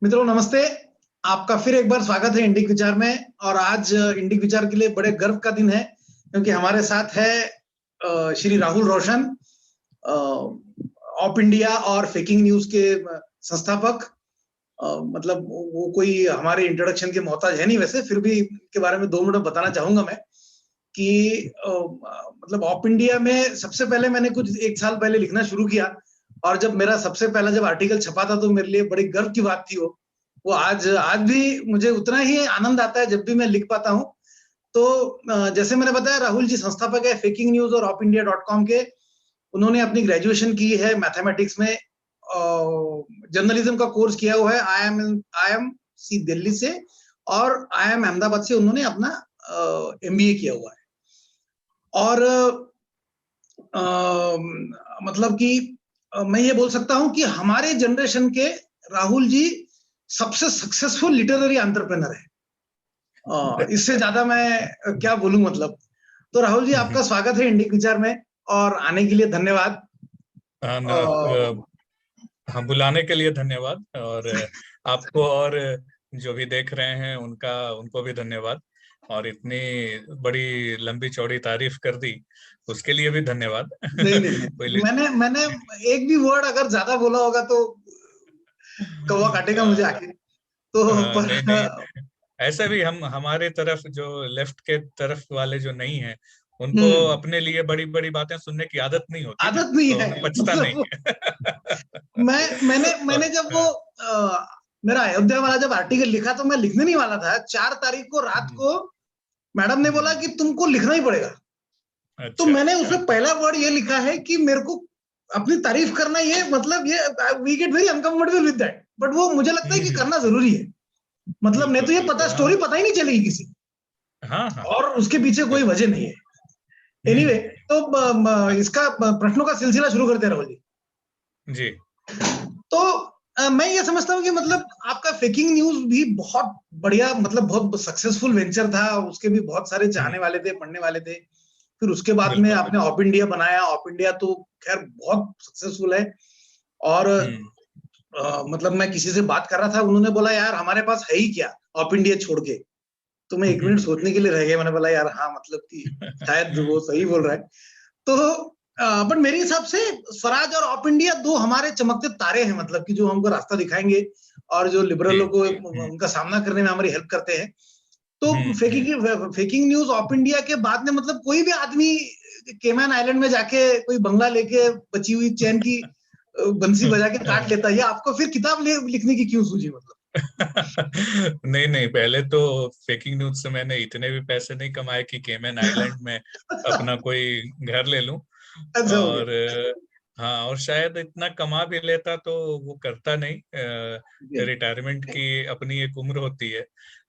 मित्रों नमस्ते। आपका फिर एक बार स्वागत है इंडिक विचार में। और आज इंडिक विचार के लिए बड़े गर्व का दिन है क्योंकि हमारे साथ है श्री राहुल रोशन, ऑप इंडिया और फेकिंग न्यूज के संस्थापक। मतलब वो कोई हमारे इंट्रोडक्शन के मोहताज है नहीं, वैसे फिर भी के बारे में 2 मिनट बताना चाहूंगा मैं कि मतलब ऑप इंडिया में सबसे पहले मैंने कुछ 1 साल पहले लिखना शुरू किया। और जब मेरा सबसे पहला जब आर्टिकल छपा था तो मेरे लिए बड़ी गर्व की बात थी वो आज भी मुझे उतना ही आनंद आता है जब भी मैं लिख पाता हूँ। तो जैसे मैंने बताया, राहुल जी संस्थापक है फेकिंग न्यूज और opindia.com के। उन्होंने अपनी ग्रेजुएशन की है मैथमेटिक्स में, जर्नलिज्म का कोर्स किया हुआ है आई एम सी दिल्ली से, और आई एम अहमदाबाद से उन्होंने अपना MBA किया हुआ है। और मतलब कि मैं ये बोल सकता हूं कि हमारे जनरेशन के राहुल जी सबसे सक्सेसफुल लिटरेरी एंटरप्रेन्योर है। इससे ज्यादा मैं क्या बोलूं मतलब। तो राहुल जी, आपका स्वागत है इंडिक विचार में और आने के लिए धन्यवाद। हाँ, बुलाने के लिए धन्यवाद। और आपको और जो भी देख रहे हैं उनको भी धन्यवाद। और इतनी बड़ी लंबी चौड़ी तारीफ कर दी उसके लिए भी धन्यवाद। नहीं नहीं नहीं, मैंने एक भी वर्ड अगर ज्यादा बोला होगा तो कौवा काटेगा मुझे आखिर। तो नहीं नहीं, ऐसा भी हमारे तरफ जो लेफ्ट के तरफ वाले जो नहीं है उनको हम्म, अपने लिए बड़ी बड़ी बातें सुनने की आदत नहीं होती ना, आदत नहीं तो है उन्हें पछता नहीं मतलब। है। मैंने जब वो मेरा अयोध्या वाला जब आर्टिकल लिखा तो मैं लिखने नहीं वाला था। 4 तारीख को रात को मैडम ने बोला कि तुमको लिखना ही पड़ेगा। तो अच्छा। मैंने उसमें पहला वर्ड ये लिखा है कि मेरे को अपनी तारीफ करना, ये मतलब ये we get very uncomfortable with that, but वो मुझे लगता है कि करना जरूरी है। मतलब नहीं बिल्कुल तो ये पता, बिल्कुल, हाँ स्टोरी पता ही नहीं चलेगी किसी को, हाँ हाँ। और उसके पीछे कोई वजह नहीं है। एनीवे, तो इसका प्रश्नों का सिलसिला शुरू करते हैं राहुल जी। जी। तो मैं ये समझता हूँ कि मतलब आपका फेकिंग न्यूज भी बहुत बढ़िया, मतलब बहुत सक्सेसफुल वेंचर था। उसके भी बहुत सारे चाहने वाले थे, पढ़ने वाले थे। फिर उसके बाद में बिल्कुल आपने बिल्कुल। ऑप इंडिया बनाया। ऑप इंडिया तो खैर बहुत सक्सेसफुल है। और हम्म मतलब मैं किसी से बात कर रहा था, उन्होंने बोला यार हमारे पास है ही क्या ऑप इंडिया छोड़ के। तो मैं 1 मिनट सोचने के लिए रह गया। मैंने बोला यार हाँ, मतलब कि शायद वो सही बोल रहा है। तो बट मेरे हिसाब से स्वराज और ऑप इंडिया दो हमारे चमकते तारे हैं, मतलब कि जो हमको रास्ता दिखाएंगे और जो जी लिबरलों को जी। उनका सामना करने में हमारी हेल्प करते हैं। तो हम्म। फेकिंग न्यूज ऑप इंडिया के बाद में मतलब कोई भी आदमी केमैन आइलैंड में जाके कोई बंगला लेके बची हुई चैन की बंसी बजा के काट लेता है। ये आपको फिर किताब लिखने की क्यों सूझी मतलब? नहीं नहीं, पहले तो फेकिंग न्यूज से मैंने इतने भी पैसे नहीं कमाए कि केमैन आइलैंड में अपना कोई घर ले लूं। अच्छा हो और गया। हाँ, और शायद इतना कमा भी लेता तो वो करता नहीं। Okay, रिटायरमेंट की अपनी एक उम्र होती है।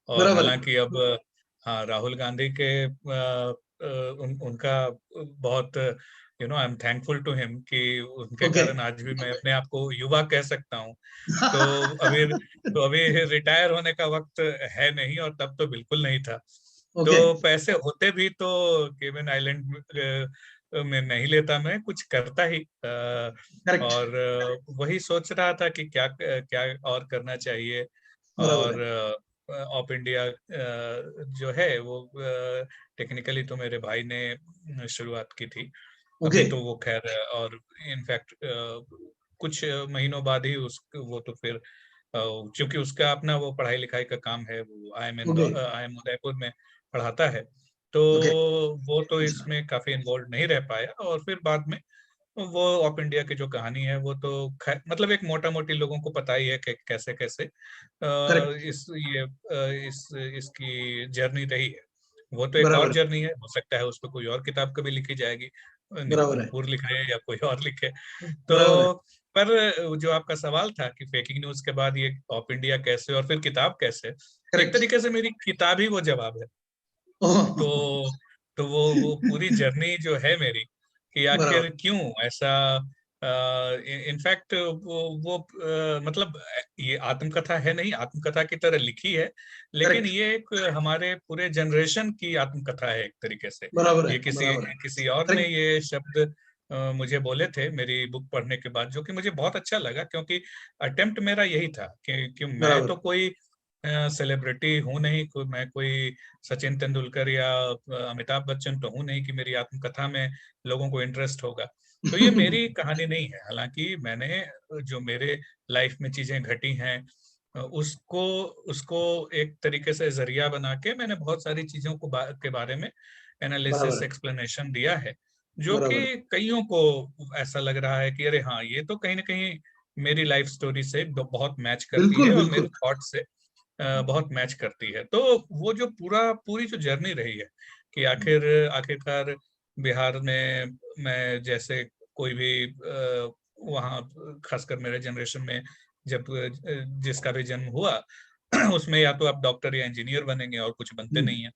और बराबर हालांकि अब हाँ, राहुल गांधी के उनका बहुत, I am thankful to him कि उनके ओके। कारण आज भी मैं अपने आप को युवा कह सकता हूँ। तो अभी अभी रिटायर होने का वक्त है नहीं, और तब तो बिल्कुल नहीं था। तो ओके। पैसे होते भी तो केविन आइलैंड में नहीं लेता, मैं कुछ करता ही। करेक्ट। और वही सोच रहा था कि क्या क्या और करना चाहिए। बराबर और है। ऑप इंडिया जो है वो टेक्निकली तो मेरे भाई ने शुरुआत की थी। ओके। अभी तो वो खैर, और इनफैक्ट कुछ महीनों बाद ही उस वो तो फिर क्योंकि उसका अपना वो पढ़ाई लिखाई का काम है, वो ओके। आई एम उदयपुर में पढ़ाता है। तो ओके। वो तो अच्छा। इसमें काफी इन्वॉल्व नहीं रह पाया। और फिर बाद में वो ऑफ इंडिया की जो कहानी है वो तो मतलब एक मोटा मोटी लोगों को पता ही है कि कैसे कैसे करेक्ट। इसकी जर्नी रही है। वो तो एक और बराबर है। जर्नी है, हो सकता है उस पर कोई और किताब कभी लिखी जाएगी, नितिन बराबर है। कपूर लिखे या कोई और लिखे। बराबर है। तो पर जो आपका सवाल था कि फेकिंग न्यूज के बाद ये ऑफ इंडिया कैसे और फिर किताब कैसे, एक करेक्ट। तरीके से मेरी किताब ही वो जवाब है। तो वो पूरी जर्नी जो है मेरी, कि बराबर। आखिर क्यों ऐसा। इनफैक्ट मतलब ये आत्मकथा है नहीं, आत्मकथा की तरह लिखी है, लेकिन करेक्ट। ये एक हमारे पूरे जनरेशन की आत्मकथा है एक तरीके से। बराबर है। ये किसी बराबर है। किसी और ने करेक्ट। ये शब्द मुझे बोले थे मेरी बुक पढ़ने के बाद, जो कि मुझे बहुत अच्छा लगा, क्योंकि अटेम्प्ट मेरा यही था कि मैं तो कोई सेलिब्रिटी हूं नहीं, मैं कोई सचिन तेंदुलकर या अमिताभ बच्चन तो हूं नहीं कि मेरी आत्मकथा में लोगों को इंटरेस्ट होगा। तो ये मेरी कहानी नहीं है। हालांकि मैंने जो मेरे लाइफ में चीजें घटी हैं उसको उसको एक तरीके से जरिया बना के मैंने बहुत सारी चीजों को के बारे में एनालिसिस बराबर एक्सप्लेनेशन दिया है, जो कि बराबर। कईयों को ऐसा लग रहा है कि अरे हाँ, ये तो कहीं ना कहीं मेरी लाइफ स्टोरी से बहुत मैच करती बिल्कुल है और मेरे बिल्कुल। थॉट से बहुत मैच करती है। तो वो जो पूरी जो जर्नी रही है कि आखिरकार बिहार में मैं जैसे कोई भी वहाँ खासकर मेरे जनरेशन में जब जिसका भी जन्म हुआ उसमें या तो आप डॉक्टर या इंजीनियर बनेंगे और कुछ बनते हम्म, नहीं है,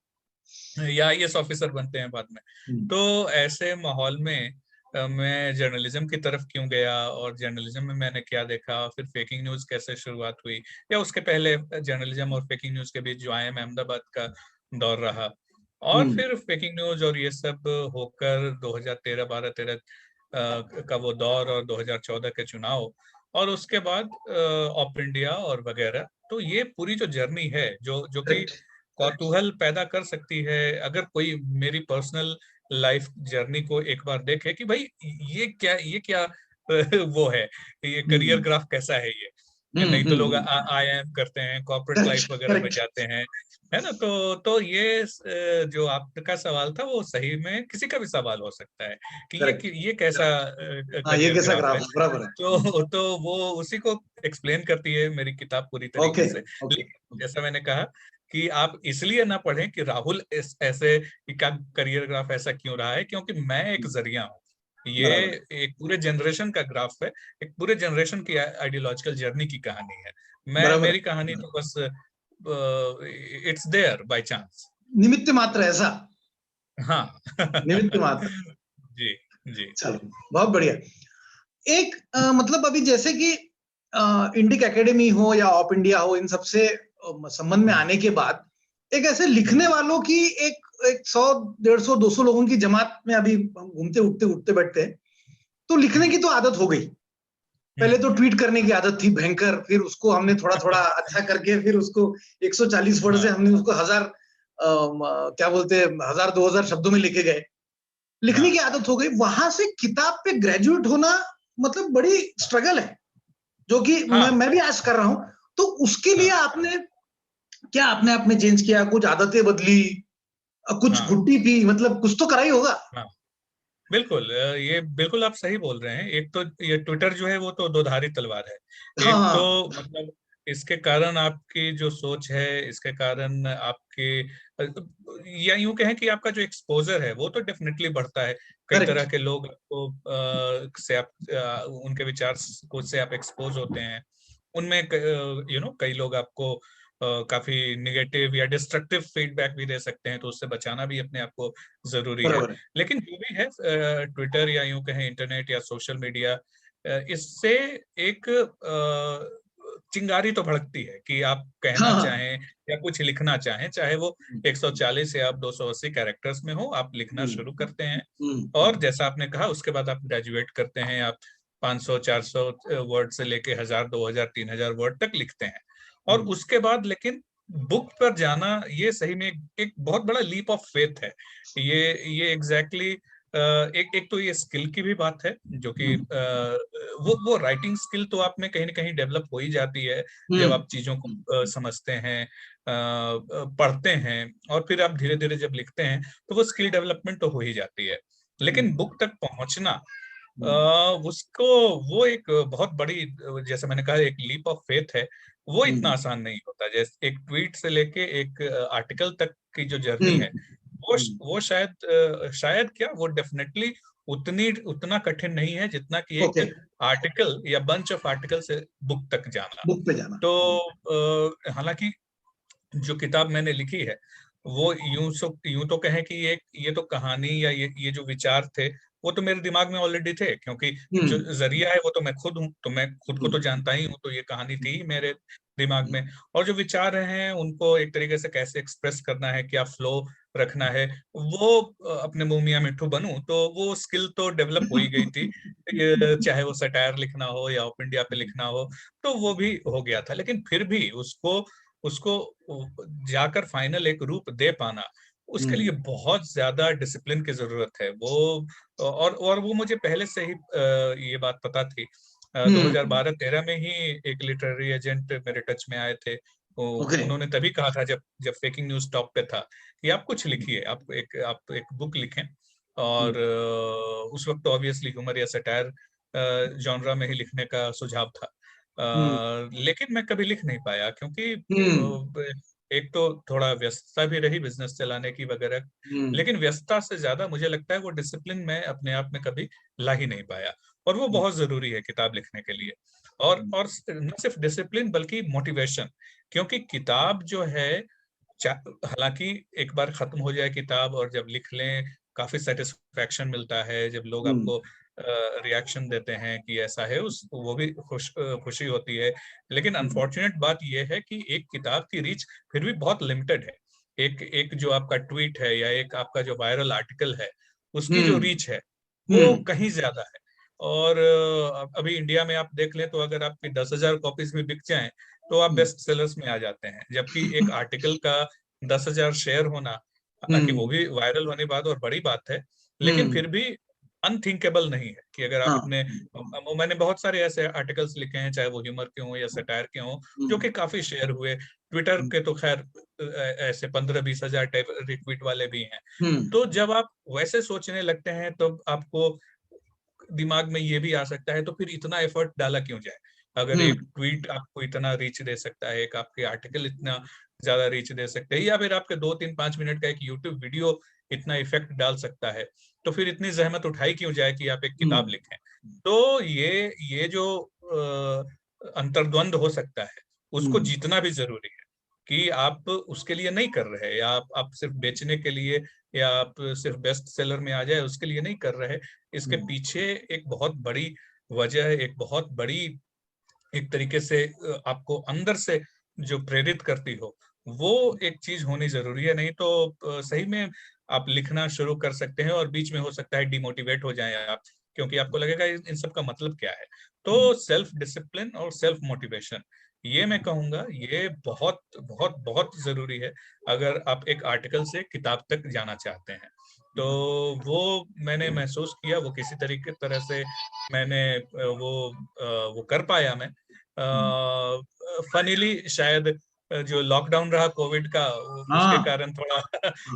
या आईएएस ऑफिसर बनते हैं बाद में। हम्म, तो ऐसे माहौल में मैं जर्नलिज्म की तरफ क्यों गया और जर्नलिज्म में मैंने क्या देखा, फिर फेकिंग न्यूज कैसे शुरुआत हुई, या उसके पहले जर्नलिज्म और फेकिंग न्यूज के बीच जो IIM अहमदाबाद का दौर रहा, और हम्म, फिर फेकिंग न्यूज और ये सब होकर 2013 12-13 का वो दौर और 2014 के चुनाव, और उसके बाद ऑप इंडिया और वगैरह। तो ये पूरी जो जर्नी है जो कि करेक्ट। कौतूहल पैदा कर सकती है अगर कोई मेरी पर्सनल लाइफ जर्नी को एक बार देखे कि भाई ये क्या वो है, ये करियर हम्म, ग्राफ कैसा है ये। हम्म, नहीं तो लोग हम्म, IIM करते हैं, कॉर्पोरेट लाइफ करेक्ट वगैरह में करेक्ट। जाते हैं, है ना। तो ये जो आपका सवाल था वो सही में किसी का भी सवाल हो सकता है कि करेक्ट। ये कैसा हाँ, ये करियर कैसा ग्राफ ग्राफ है। है, बराबर है। तो वो उसी को एक्सप्लेन करती है मेरी किताब पूरी ओके तरीके से। ओके। लेकिन जैसा मैंने कहा कि आप इसलिए ना पढ़ें कि राहुल ऐसे का करियर ग्राफ ऐसा क्यों रहा है, क्योंकि मैं एक जरिया हूँ। ये बराबर एक पूरे जनरेशन का ग्राफ है, एक पूरे जनरेशन की आइडियोलॉजिकल जर्नी की कहानी है। बराबर मेरी कहानी तो बस इट्स देयर बाय चांस। निमित्त मात्र ऐसा। हाँ। निमित्त मात्र। जी जी। चलो, बहुत बढ़िया। एक मतलब अभी जैसे कि इंडिक एकेडमी हो या ऑप इंडिया हो, इन सबसे संबंध में हम्म, आने के बाद एक ऐसे लिखने हम्म, वालों की एक एक 100 150 200 लोगों की जमात में अभी हम घूमते उठते उठते बैठते हैं। तो लिखने की हम्म, तो आदत हो गई। पहले हम्म। तो ट्वीट करने की आदत थी भयंकर, फिर उसको हमने थोड़ा थोड़ा अच्छा करके फिर उसको 140 वर्ड से हाँ हमने उसको 1000 क्या बोलते हैं 1000 2000 शब्दों में लेके गए। लिखने की हाँ आदत हो गई, वहां से किताब पे ग्रेजुएट होना मतलब बड़ी स्ट्रगल है, जो कि हाँ मैं भी आज कर रहा हूं। तो उसके लिए हाँ आपने क्या अपने आप में चेंज किया, कुछ आदतें बदली, कुछ हाँ घुट्टी पी, मतलब कुछ तो करा ही होगा। हाँ। बिल्कुल, ये बिल्कुल आप सही बोल रहे हैं। एक तो ये ट्विटर जो है वो तो दोधारी तलवार है। हाँ एक तो हाँ। मतलब इसके कारण आपकी जो सोच है, इसके कारण आपके या यूं कहें कि आपका जो एक्सपोजर है वो तो डेफिनेटली बढ़ता है। कई करेक्ट। तरह के लोग आपको से आप उनके विचार को से आप एक्सपोज होते हैं। उनमें कई लोग आपको काफी निगेटिव या डिस्ट्रक्टिव फीडबैक भी दे सकते हैं, तो उससे बचाना भी अपने आप को जरूरी है। बराबर है। लेकिन जो भी है ट्विटर या यूं कहें इंटरनेट या सोशल मीडिया, इससे एक चिंगारी तो भड़कती है कि आप हाँ कहना हाँ। चाहें या कुछ लिखना चाहें, चाहे वो 140 या आप 280 कैरेक्टर्स में हो, आप लिखना हम्म, शुरू करते हैं। हम्म, और जैसा आपने कहा उसके बाद आप ग्रेजुएट करते हैं, आप 500 400 वर्ड से लेके 1000 2000 3000 वर्ड तक लिखते हैं। और हम्म, उसके बाद लेकिन बुक पर जाना ये सही में एक बहुत बड़ा लीप ऑफ फेथ है। ये एग्जैक्टली एक एक तो ये स्किल की भी बात है, जो कि हम्म, वो राइटिंग स्किल तो आप में कहीं ना कहीं डेवलप हो ही जाती है जब हम्म, आप चीजों को समझते हैं, पढ़ते हैं, और फिर आप धीरे धीरे जब लिखते हैं तो वो स्किल डेवलपमेंट तो हो ही जाती है। लेकिन बुक तक पहुंचना, हम्म, उसको वो एक बहुत बड़ी, जैसे मैंने कहा, एक लीप ऑफ फेथ है। वो इतना हम्म, आसान नहीं होता। जैसे एक ट्वीट से लेके एक आर्टिकल तक की जो जर्नी है, हम्म, वो शायद क्या, वो डेफिनेटली उतना कठिन नहीं है जितना कि एक ओके। आर्टिकल या बंच ऑफ आर्टिकल से बुक तक जाना। बुक पे जाना। तो हालांकि जो किताब मैंने लिखी है वो यूं तो कहें कि ये तो कहानी या ये जो विचार थे वो तो मेरे दिमाग में ऑलरेडी थे, क्योंकि जो जरिया है वो तो मैं खुद हूँ, तो मैं खुद को तो जानता ही हूँ, तो ये कहानी थी मेरे दिमाग में। और जो विचार हैं उनको एक तरीके से कैसे एक्सप्रेस करना है, क्या फ्लो रखना है, वो अपने मुंह मियां मिट्ठू बनूं, तो वो स्किल तो डेवलप हो ही गई थी। चाहे वो सटायर लिखना हो या ओप इंडिया पे लिखना हो, तो वो भी हो गया था। लेकिन फिर भी उसको उसको जाकर फाइनल एक रूप दे पाना, उसके लिए बहुत ज्यादा डिसिप्लिन की जरूरत है। वो और वो मुझे पहले से ही ये बात पता थी। 2012-13 में ही एक लिटरेरी एजेंट मेरे टच में आए थे। ओके। उन्होंने तभी कहा था, जब जब फेकिंग न्यूज टॉप पे था, कि आप कुछ लिखिए, आप एक बुक लिखें। और उस वक्त तो ऑब्वियसली ह्यूमर या सटायर जॉनरा में ही लिखने का सुझाव था। लेकिन मैं कभी लिख नहीं पाया, क्योंकि एक तो थोड़ा व्यस्तता भी रही बिजनेस चलाने की वगैरह। लेकिन व्यस्तता से ज्यादा मुझे लगता है वो डिसिप्लिन मैं अपने आप में कभी ला ही नहीं पाया, और वो बहुत जरूरी है किताब लिखने के लिए। और न सिर्फ डिसिप्लिन बल्कि मोटिवेशन, क्योंकि किताब जो है, हालांकि एक बार खत्म हो जाए किताब और जब लिख लें, काफी सेटिस्फेक्शन मिलता है जब लोग आपको रिएक्शन देते हैं कि ऐसा है, उस वो भी खुशी होती है। लेकिन अनफॉर्चुनेट बात यह है कि एक किताब की रीच फिर भी बहुत लिमिटेड है। एक एक जो आपका ट्वीट है या एक आपका जो वायरल आर्टिकल है, उसकी जो रीच है वो कहीं ज्यादा है। और अभी इंडिया में आप देख लें, तो अगर आपकी 10,000 कॉपीज भी बिक जाएं, तो आप बेस्ट सेलर्स में आ जाते हैं। जबकि एक आर्टिकल का 10,000 शेयर होना, हालांकि वो भी वायरल होने बाद और बड़ी बात है, लेकिन फिर भी अनथिंकेबल नहीं है कि अगर आप अपने, मैंने बहुत सारे ऐसे आर्टिकल्स लिखे हैं, चाहे वो ह्यूमर के हों या सटायर के हों, जो कि काफी शेयर हुए। ट्विटर के तो खैर ऐसे 15-20 हजार टाइप रिट्वीट वाले भी हैं। तो जब आप वैसे सोचने लगते हैं, तो आपको दिमाग में ये भी आ सकता है, तो फिर इतना एफर्ट डाला क्यों जाए? अगर एक ट्वीट आपको इतना रीच दे सकता है, एक आपके आर्टिकल इतना ज्यादा रीच दे सकते हैं, या फिर आपके 2-3-5 मिनट का एक यूट्यूब वीडियो इतना इफेक्ट डाल सकता है, तो फिर इतनी जहमत उठाई क्यों जाए कि आप एक किताब लिखें? तो ये जो अंतर्द्वंद हो सकता है, उसको जीतना भी जरूरी है, कि आप उसके लिए नहीं कर रहे, या आप सिर्फ बेचने के लिए, या आप सिर्फ बेस्ट सेलर में आ जाए उसके लिए नहीं कर रहे। इसके पीछे एक बहुत बड़ी वजह है, एक बहुत बड़ी एक तरीके से आपको अंदर से जो प्रेरित करती हो, वो एक चीज होनी जरूरी है। नहीं तो सही में आप लिखना शुरू कर सकते हैं और बीच में हो सकता है डिमोटिवेट हो जाएं आप, क्योंकि आपको लगेगा इन सब का मतलब क्या है। तो सेल्फ डिसिप्लिन और सेल्फ मोटिवेशन, ये मैं कहूंगा ये बहुत बहुत बहुत जरूरी है, अगर आप एक आर्टिकल से किताब तक जाना चाहते हैं। तो वो मैंने महसूस किया, वो किसी तरीके तरह से मैंने वो कर पाया मैं। फनीली शायद जो लॉकडाउन रहा कोविड का, उसके कारण थोड़ा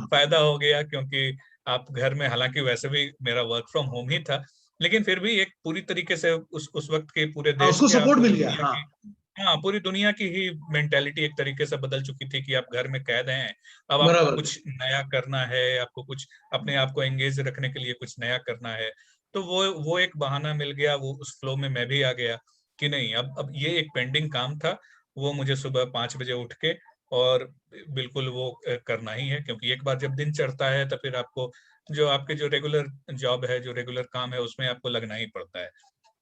फायदा हो गया, क्योंकि आप घर में, हालांकि वैसे भी मेरा वर्क फ्रॉम होम ही था, लेकिन फिर भी एक पूरी तरीके से उस वक्त के पूरे देश उसको के, आप सपोर्ट पूरी मिल गया। दुनिया की, हाँ पूरी दुनिया की ही मेंटेलिटी एक तरीके से बदल चुकी थी कि आप घर में कैद हैं। अब आपको बराबर। कुछ नया करना है, आपको कुछ अपने आप को एंगेज रखने के लिए कुछ नया करना है। तो वो एक बहाना मिल गया, वो उस फ्लो में मैं भी आ गया कि नहीं, अब ये एक पेंडिंग काम था, वो मुझे सुबह 5 बजे उठ के और बिल्कुल वो करना ही है। क्योंकि एक बार जब दिन चढ़ता है, तो फिर आपको जो आपके जो रेगुलर जॉब है, जो रेगुलर काम है, उसमें आपको लगना ही पड़ता है।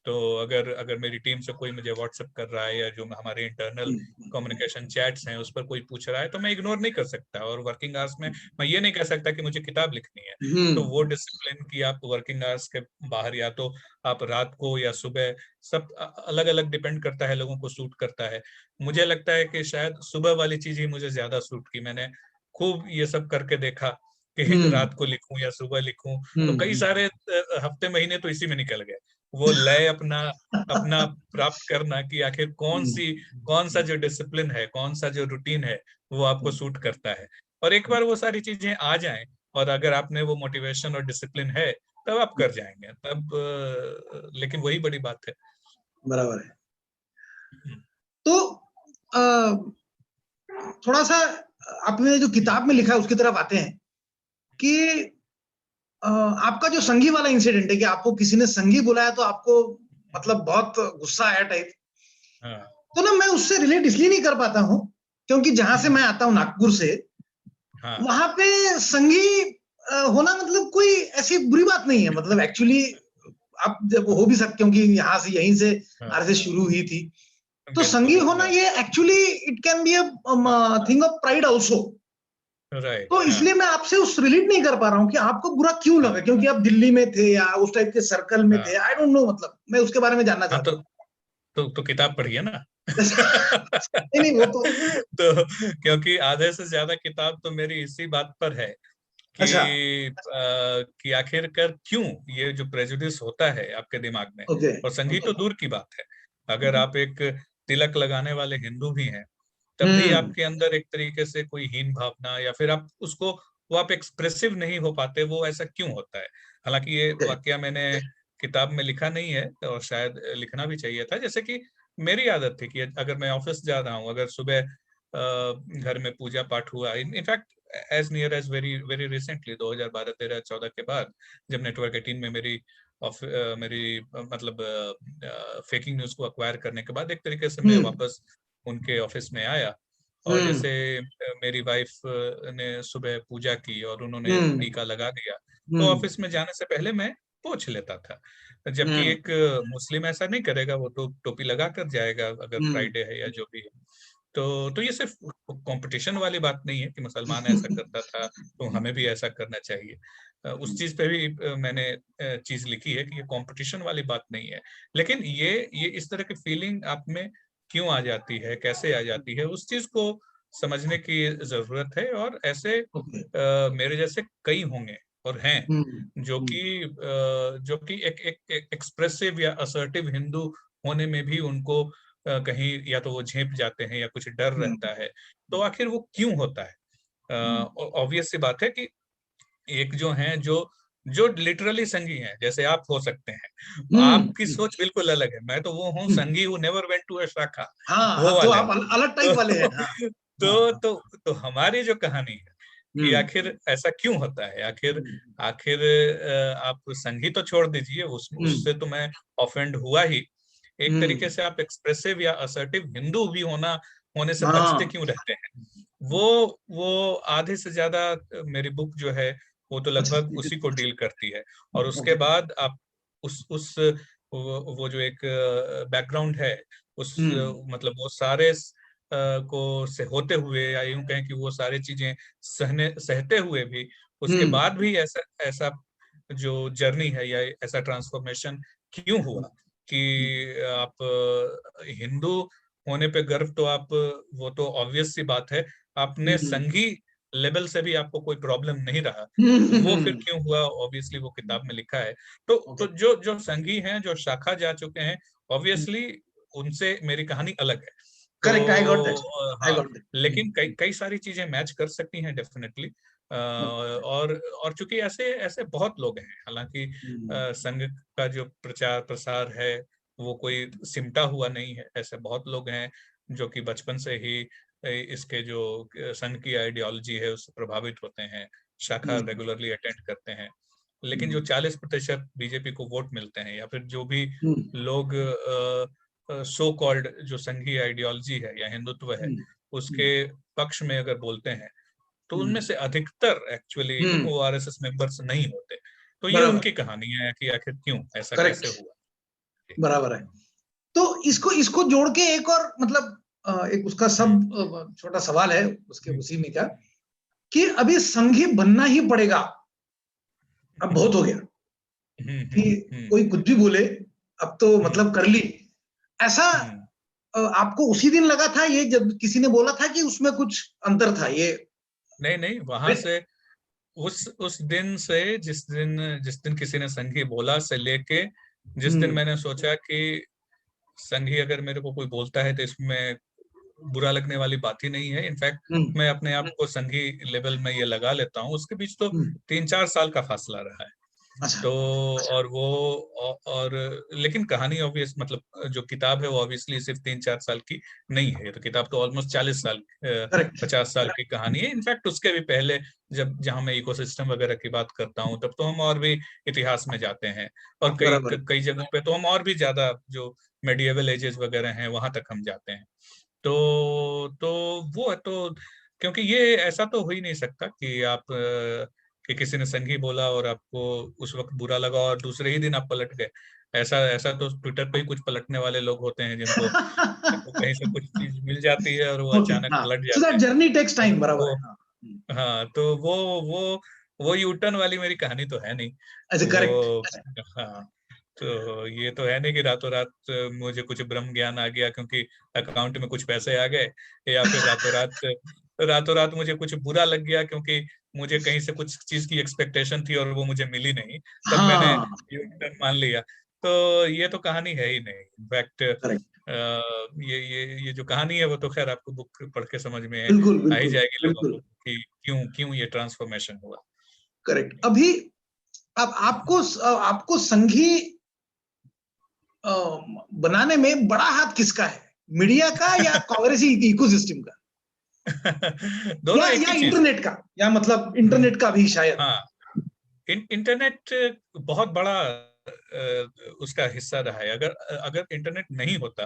तो अगर अगर मेरी टीम से कोई मुझे व्हाट्सएप कर रहा है, या जो हमारे इंटरनल कम्युनिकेशन चैट्स हैं उस पर कोई पूछ रहा है, तो मैं इग्नोर नहीं कर सकता। और वर्किंग आवर्स में मैं ये नहीं कह सकता कि मुझे किताब लिखनी है। तो वो डिसिप्लिन की आप वर्किंग आवर्स के बाहर, या तो आप रात को या सुबह, सब अलग अलग डिपेंड करता है, लोगों को सूट करता है। मुझे लगता है कि शायद सुबह वाली चीज ही मुझे ज्यादा सूट की। मैंने खूब ये सब करके देखा कि रात को लिखूं या सुबह लिखूं, तो कई सारे हफ्ते महीने तो इसी में निकल गए। वो लय अपना अपना प्राप्त करना, कि आखिर कौन सा जो डिसिप्लिन है, कौन सा जो रूटीन है, वो आपको सूट करता है। और एक बार वो सारी चीजें आ जाएं, और अगर आपने वो मोटिवेशन और डिसिप्लिन है, तब आप कर जाएंगे तब। लेकिन वही बड़ी बात है। बराबर है। तो थोड़ा सा आपने जो किताब में लिखा है उसकी तरफ आते हैं, कि आपका जो संगी वाला इंसिडेंट है, कि आपको किसी ने संगी बुलाया तो आपको मतलब बहुत गुस्सा आया टाइप। तो ना मैं उससे रिलेट इसलिए नहीं कर पाता हूं, क्योंकि जहां से मैं आता हूं, नागपुर से, वहां पे संगी होना मतलब कोई ऐसी बुरी बात नहीं है, मतलब एक्चुअली आप जब हो भी सकते हो कि यहाँ से यहीं से हाँ, आरएसएस शुरू हुई थी, तो संघी बिल्कुल, होना ये actually it can be a thing of pride also. Right, तो हाँ, इसलिए मैं आपसे उस रिलेट नहीं कर पा रहा हूँ कि आपको बुरा क्यों हाँ, लगा, क्योंकि आप दिल्ली में थे या उस टाइप के सर्कल में हाँ, थे, आई डोंट नो, मतलब मैं उसके बारे में जानना हाँ, चाहता हूँ। तो किताब पढ़िए ना। नहीं नहीं, वो तो तो क्योंकि आधे से ज्यादा किताब तो मेरी इसी बात पर है अच्छा। कि आखिरकार क्यों ये जो प्रेजुडिस होता है आपके दिमाग में। ओके और संगीत ओके। तो दूर की बात है, अगर आप एक तिलक लगाने वाले हिंदू भी हैं तब भी हम्म। आपके अंदर एक तरीके से कोई हीन भावना, या फिर आप उसको, वो आप एक्सप्रेसिव नहीं हो पाते, वो ऐसा क्यों होता है। हालांकि ये ओके। वाकया मैंने किताब में लिखा नहीं है और शायद लिखना भी चाहिए था। जैसे कि मेरी आदत थी कि अगर मैं ऑफिस जा रहा हूँ, अगर सुबह घर में पूजा पाठ हुआ, in fact as near as very very recently 2012-13-14 के बाद, जब नेटवर्क 18 में मेरी मतलब फेकिंग न्यूज को अक्वायर करने के बाद एक तरीके से मैं हम्म वापस उनके ऑफिस में आया। और हम्म जैसे मेरी वाइफ ने सुबह पूजा की और उन्होंने हम्म टीका लगा दिया, तो हम्म ऑफिस में जाने से पहले मैं पोंछ लेता था। जबकि हम्म एक मुस्लिम ऐसा नहीं करेगा, वो तो टोपी लगा कर जाएगा अगर हम्म फ्राइडे है या जो भी है। तो ये सिर्फ कंपटीशन वाली बात नहीं है कि मुसलमान ऐसा करता था तो हमें भी ऐसा करना चाहिए। उस चीज पे भी मैंने चीज लिखी है कि ये कंपटीशन वाली बात नहीं है। लेकिन ये इस तरह की फीलिंग आप में क्यों आ जाती है, कैसे आ जाती है, उस चीज को समझने की जरूरत है। और ऐसे ओके। मेरे जैसे कई होंगे और हैं जो हम्म कि जो कि एक एक्सप्रेसिव या असर्टिव हिंदू होने में भी उनको कहीं या तो वो झेप जाते हैं या कुछ डर रहता है। तो आखिर वो क्यों होता है। ऑब्वियस सी बात है कि एक जो है जो जो लिटरली संगी हैं, जैसे आप हो सकते हैं, आपकी हम्म सोच बिल्कुल अलग है। मैं तो वो हूँ हम्म। संगी हूँ, नेवर वेंट टू अ शाखा, हाँ वो हाँ, तो वाले आप हूँ। अलग टाइप वाले हैं, तो हाँ हाँ तो हाँ। तो तो हमारी जो कहानी है कि हम्म आखिर ऐसा क्यों होता है, आखिर हम्म आखिर आप संगी तो छोड़ दीजिए, हम्म उससे तो मैं ऑफेंड हुआ ही। एक तरीके हम्म, से आप एक्सप्रेसिव या असर्टिव हिंदू भी होने से बचते हाँ। क्यों रहते हैं। वो वो आधे से ज्यादा मेरी बुक जो है वो तो अच्छा। लगभग उसी को डील करती है। और उसके ओके। बाद आप उस वो जो एक बैकग्राउंड है, उस हम्म मतलब वो सारे को से होते हुए, या यूं कहें कि वो सारी चीजें सहते हुए भी, उसके हम्म बाद भी ऐसा ऐसा जो जर्नी है या ऐसा ट्रांसफॉर्मेशन क्यों हुआ कि आप हिंदू होने पे गर्व तो आप, वो तो ऑब्वियस सी बात है, आपने हम्म संघी लेवल से भी आपको कोई प्रॉब्लम नहीं रहा, तो वो फिर हम्म। क्यों हुआ, ऑब्वियसली वो किताब में लिखा है। तो ओके। जो जो संघी हैं, जो शाखा जा चुके हैं, ऑब्वियसली उनसे मेरी कहानी अलग है। तो करेक्ट, आई गॉट दैट। आई हाँ, गॉट लेकिन कई दैट। कई सारी चीजें मैच कर सकती हैं डेफिनेटली। और चूंकि ऐसे ऐसे बहुत लोग हैं, हालांकि संघ का जो प्रचार प्रसार है वो कोई सिमटा हुआ नहीं है। ऐसे बहुत लोग हैं जो कि बचपन से ही इसके जो संघ की आइडियोलॉजी है उससे प्रभावित होते हैं, शाखा रेगुलरली अटेंड करते हैं। लेकिन जो 40% बीजेपी को वोट मिलते हैं, या फिर जो भी लोग सो कॉल्ड जो संघीय आइडियोलॉजी है या हिंदुत्व है उसके पक्ष में अगर बोलते हैं, तो उनमें से अधिकतर एक्चुअली वो आरएसएस मेंबर्स नहीं होते। तो ये बराबर। उनकी कहानी है कि आखिर क्यों ऐसा कैसे करेक्ट। हुआ। बराबर है। तो इसको इसको जोड़ के एक और मतलब एक उसका हम्म, सब छोटा सवाल है उसके हम्म, उसी में क्या, कि अभी संघी बनना ही पड़ेगा, अब बहुत हो गया हम्म, कि हम्म, कोई कुछ भी बोले, अब तो हम्म, मतलब कर ली, ऐसा हम्म। आपको उसी दिन लगा था ये जब किसी ने बोला था, कि उसमें कुछ अंतर था ये? नहीं नहीं, वहां से उस दिन से, जिस दिन किसी ने संघी बोला से लेके जिस दिन हम्म मैंने सोचा कि संघी अगर मेरे को कोई बोलता है तो इसमें बुरा लगने वाली बात ही नहीं है, इनफैक्ट हम्म मैं अपने आप को संघी लेवल में ये लगा लेता हूँ, उसके बीच तो हम्म। 3-4 साल का फासला रहा है। अच्छा। तो और वो और लेकिन कहानी ऑब्वियस मतलब जो किताब है वो ऑब्वियसली सिर्फ 3-4 साल की नहीं है, तो किताब तो ऑलमोस्ट 40 साल करेक्ट 50 साल की कहानी है। इनफैक्ट उसके भी पहले, जब जहां मैं इकोसिस्टम वगैरह की बात करता हूँ, तब तो हम और भी इतिहास में जाते हैं। और कई बराबर। कई जगहों पे तो हम और भी ज्यादा जो मेडिएवल एजेस वगैरह हैं वहां तक हम जाते हैं। तो वो है तो, क्योंकि ये ऐसा तो हो ही नहीं सकता कि आप कि किसी ने संघी बोला और आपको उस वक्त बुरा लगा और दूसरे ही दिन आप पलट गए। ऐसा ऐसा तो ट्विटर पे ही कुछ पलटने वाले लोग होते हैं जिनको कहीं से कुछ चीज मिल जाती है और वो ओके, अचानक हाँ, पलट सो जाते दैट हैं। जर्नी टेक्स तो टाइम, बराबर वो, है, हाँ। हाँ, तो वो यूटर्न वाली मेरी कहानी तो है नहीं। अच्छा, करेक्ट। वो, हाँ, तो ये तो है नहीं कि रातों रात मुझे कुछ ब्रह्म ज्ञान आ गया क्योंकि अकाउंट में कुछ पैसे आ गए, या फिर रातों रात मुझे कुछ बुरा लग गया क्योंकि मुझे कहीं से कुछ चीज की एक्सपेक्टेशन थी और वो मुझे मिली नहीं, तब मैंने हाँ, यूटर्न मान लिया। तो ये तो कहानी है ही नहीं। In fact correct. ये जो कहानी है वो तो खैर आपको बुक पढ़ के समझ में बिल्कुल, आ ही बिल्कुल, जाएगी लोगों को बिल्कुल, कि क्यों क्यों ये ट्रांसफॉर्मेशन हुआ। करेक्ट। अभी अब आपको संघी अ, बनाने में बड़ा हाथ किसका है? मीडिया का या कांग्रेसी इकोसिस्टम का? दोनों एक या ही चीज है। इंटरनेट का, या मतलब इंटरनेट का भी शायद? हाँ, इंटरनेट बहुत बड़ा उसका हिस्सा रहा है। अगर अगर इंटरनेट नहीं होता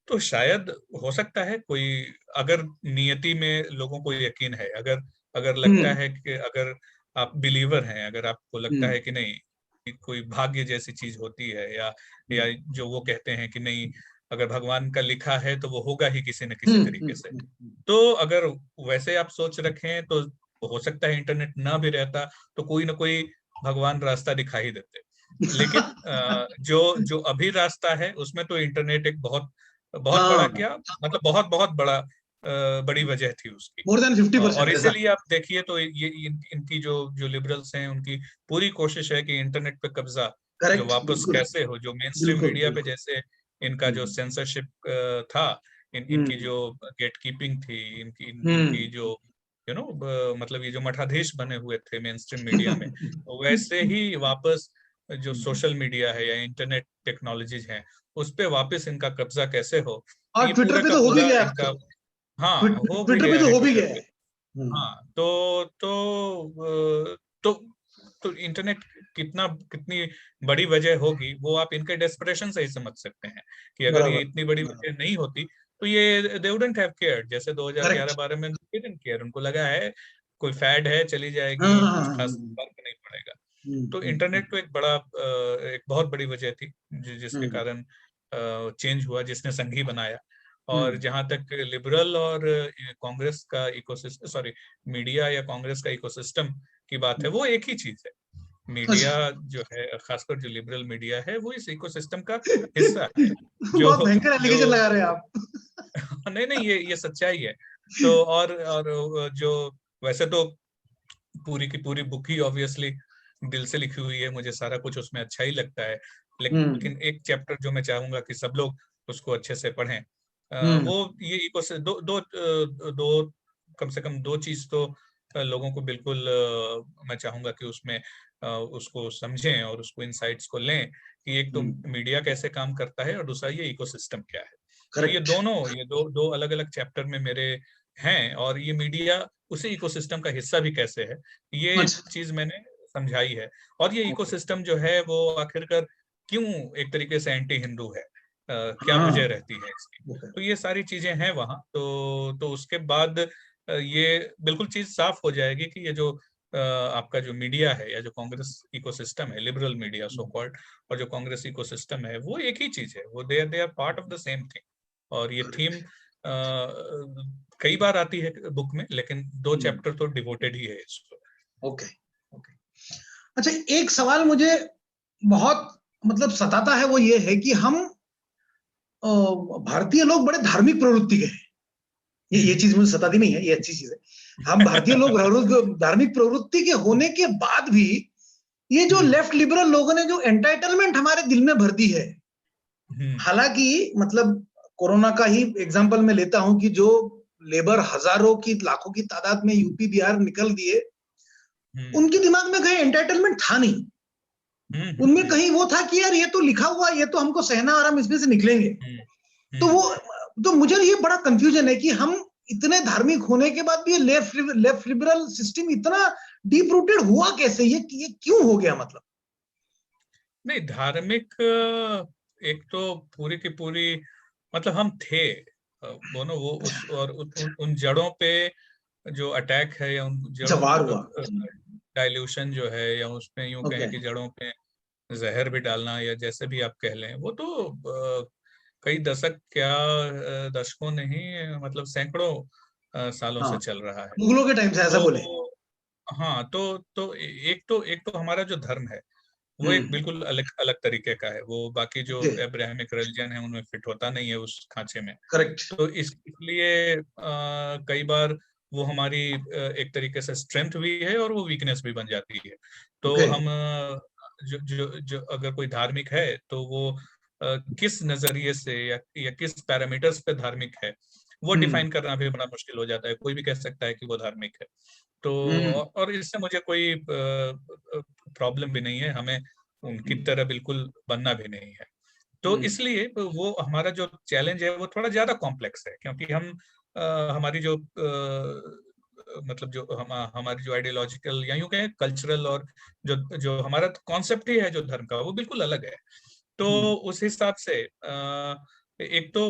तो शायद हो सकता है कोई, अगर नियति में लोगों को यकीन है, अगर अगर लगता हम्म, है कि अगर आप बिलीवर हैं, अगर आपको लगता हम्म, है कि नहीं, कि कोई भाग्य जैसी चीज होती है, या हम्म, जो वो कहते हैं कि नहीं, अगर भगवान का लिखा है तो वो होगा ही किसी न किसी हम्म, तरीके से। तो अगर वैसे आप सोच रखें तो हो सकता है इंटरनेट ना भी रहता तो कोई ना कोई भगवान रास्ता दिखा ही देते। लेकिन जो जो अभी रास्ता है उसमें तो इंटरनेट एक बहुत बहुत बड़ा, हाँ, क्या मतलब, बहुत बहुत बड़ा बड़ी वजह थी उसकी। मोर देन और 50% ऐसा। इसीलिए आप देखिए तो ये इनकी जो जो लिबरल्स हैं उनकी पूरी कोशिश है कि इंटरनेट पे कब्जा जो करेक्ट, वापस बिल्कुल, कैसे हो, जो मेन स्ट्रीम बिल्कुल, मीडिया पे बिल्कुल। जैसे इनका जो हम्म, सेंसरशिप था, इनकी हम्म, जो गेट कीपिंग थी, इनकी हम्म, जो मतलब ये जो मठाधीश बने हुए थे मेन स्ट्रीम मीडिया में, तो वैसे ही वापस जो सोशल मीडिया है या इंटरनेट टेक्नोलॉजीज हैं उस पे वापस इनका कब्जा कैसे हो, और ये ट्विटर पूरा पे का तो हो भी पूरा गया अब इनका। तो। हाँ, हो भी ट्विटर पे गया तो है हो भी ट्विटर गया पे। है। हाँ, तो तो इंटरनेट कितनी बड़ी वजह होगी वो आप इनके डेस्परेशन से ही समझ सकते हैं कि अगर ये बराबर, इतनी बड़ी वजह नहीं होती तो ये दे वुडंट हैव केयर्ड। जैसे करेक्ट। 2011-12 में डिडंट केयर, उनको लगा है कोई फैड है, चली हाँ, जाएगी, हाँ, कुछ हाँ, खास फर्क नहीं पड़ेगा। तो हम्म, इंटरनेट तो एक बड़ा एक बहुत बड़ी वजह थी जिसके हम्म, कारण चेंज हुआ, जिसने संघी बनाया। और हम्म, जहां तक लिबरल और कांग्रेस का इकोसिस्टम, सॉरी, मीडिया या कांग्रेस का इकोसिस्टम की बात है, वो एक ही चीज है। मीडिया अच्छा। जो है, खासकर जो लिबरल मीडिया है, वो इस इकोसिस्टम का हिस्सा है। जो बहुत भयंकर जो एलिगेशन लगा रहे हैं आप। नहीं नहीं, ये सच्चाई है। तो और जो, वैसे तो पूरी की पूरी बुक ही ऑब्वियसली दिल से लिखी हुई है, मुझे सारा कुछ उसमें अच्छा ही लगता है। हम्म, लेकिन एक चैप्टर जो मैं चाहूंगा कि सब लोग उसको अच्छे से पढ़ें, हम्म, वो ये इको से दो कम से कम दो चीज तो लोगों को बिल्कुल मैं चाहूंगा कि उसमें उसको समझें और उसको इनसाइट्स को लें कि एक तो मीडिया कैसे काम करता है और दूसरा ये इकोसिस्टम क्या है। तो ये करेक्ट। दोनों, ये दो अलग अलग चैप्टर में मेरे हैं, और ये मीडिया उसी इकोसिस्टम का हिस्सा भी कैसे है, ये अच्छा, चीज मैंने समझाई है। और ये ओके, इकोसिस्टम जो है वो आखिरकार क्यों एक तरीके से एंटी हिंदू है, क्या हाँ, वजह रहती है इसकी, ओके, तो ये सारी चीजें हैं वहां। तो उसके बाद ये बिल्कुल चीज साफ हो जाएगी कि ये जो आपका जो मीडिया है या जो कांग्रेस इकोसिस्टम है, लिबरल मीडिया सो कॉल्ड, और जो कांग्रेस इकोसिस्टम है, वो एक ही चीज है, वो they are part of the same thing. और ये थीम कई बार आती है बुक में, लेकिन दो चैप्टर तो डिवोटेड ही है इसको। Okay, okay. अच्छा, एक सवाल मुझे बहुत मतलब सताता है, वो ये है कि हम भारतीय लोग बड़े धार्मिक प्रवृत्ति के हैं। ये हम्म। चीज मुझे सताती नहीं है, ये अच्छी चीज है। हम भारतीय लोग धार्मिक प्रवृत्ति के होने के बाद भी ये जो हम्म। लेफ्ट लिबरल लोगों ने जो एंटाइटलमेंट हमारे दिल में भर दी है, हम्म। हालांकि मतलब कोरोना का ही एग्जांपल मैं लेता हूं कि जो लेबर हजारों की लाखों की तादाद में यूपी बिहार निकल दिए, हम्म। उनके दिमाग में कहीं एंटाइटलमेंट था नहीं। हम्म। उनमें कहीं वो था कि यार ये तो लिखा हुआ, ये तो हमको सहना और हम इसमें से निकलेंगे। हम्म। तो वो, हम्म। तो मुझे ये बड़ा कंफ्यूजन है कि हम इतने धार्मिक होने के बाद भी ये लेफ्ट लिबरल सिस्टम इतना डीप रूटेड हुआ कैसे, ये क्यों हो गया मतलब? नहीं, धार्मिक एक तो पूरी की पूरी, मतलब हम थे दोनों वो उन जड़ों पे जो अटैक है, या उन अच्छा, जड़ों वार को जो हुआ। डाइल्यूशन जो है, या उसमें यूं ओके। कहें कि जड़ों पे जहर भी डालना, या जैसे भी आप कह लें, वो तो कई दशक क्या दशकों नहीं, मतलब सैकड़ों सालों हाँ, से चल रहा है। मुगलों के टाइम से ऐसा बोले। तो हाँ, तो एक तो हमारा जो धर्म है वो एक हम्म। बिल्कुल अलग अलग तरीके का है। वो बाकी जो ओके। एब्राहमिक रिलीजन है उनमें फिट होता नहीं है उस खांचे में। करेक्ट। तो इसलिए कई बार वो हमारी एक तरीके से स्ट्रेंथ भी है और वो वीकनेस भी बन जाती है। तो ओके। हम जो जो जो अगर कोई धार्मिक है तो वो किस नजरिए से या किस पैरामीटर्स पे धार्मिक है, वो हम्म। डिफाइन करना भी बड़ा मुश्किल हो जाता है। कोई भी कह सकता है कि वो धार्मिक है। तो हम्म। और इससे मुझे कोई प्रॉब्लम भी नहीं है, हमें उनकी तरह बिल्कुल बनना भी नहीं है। तो हम्म। इसलिए वो हमारा जो चैलेंज है वो थोड़ा ज्यादा कॉम्प्लेक्स है, क्योंकि हम हमारी जो मतलब जो हमारी जो आइडियोलॉजिकल या यूं कहें कल्चरल, और जो जो हमारा कॉन्सेप्ट ही है जो धर्म का, वो बिल्कुल अलग है। तो हम्म। उस हिसाब से एक तो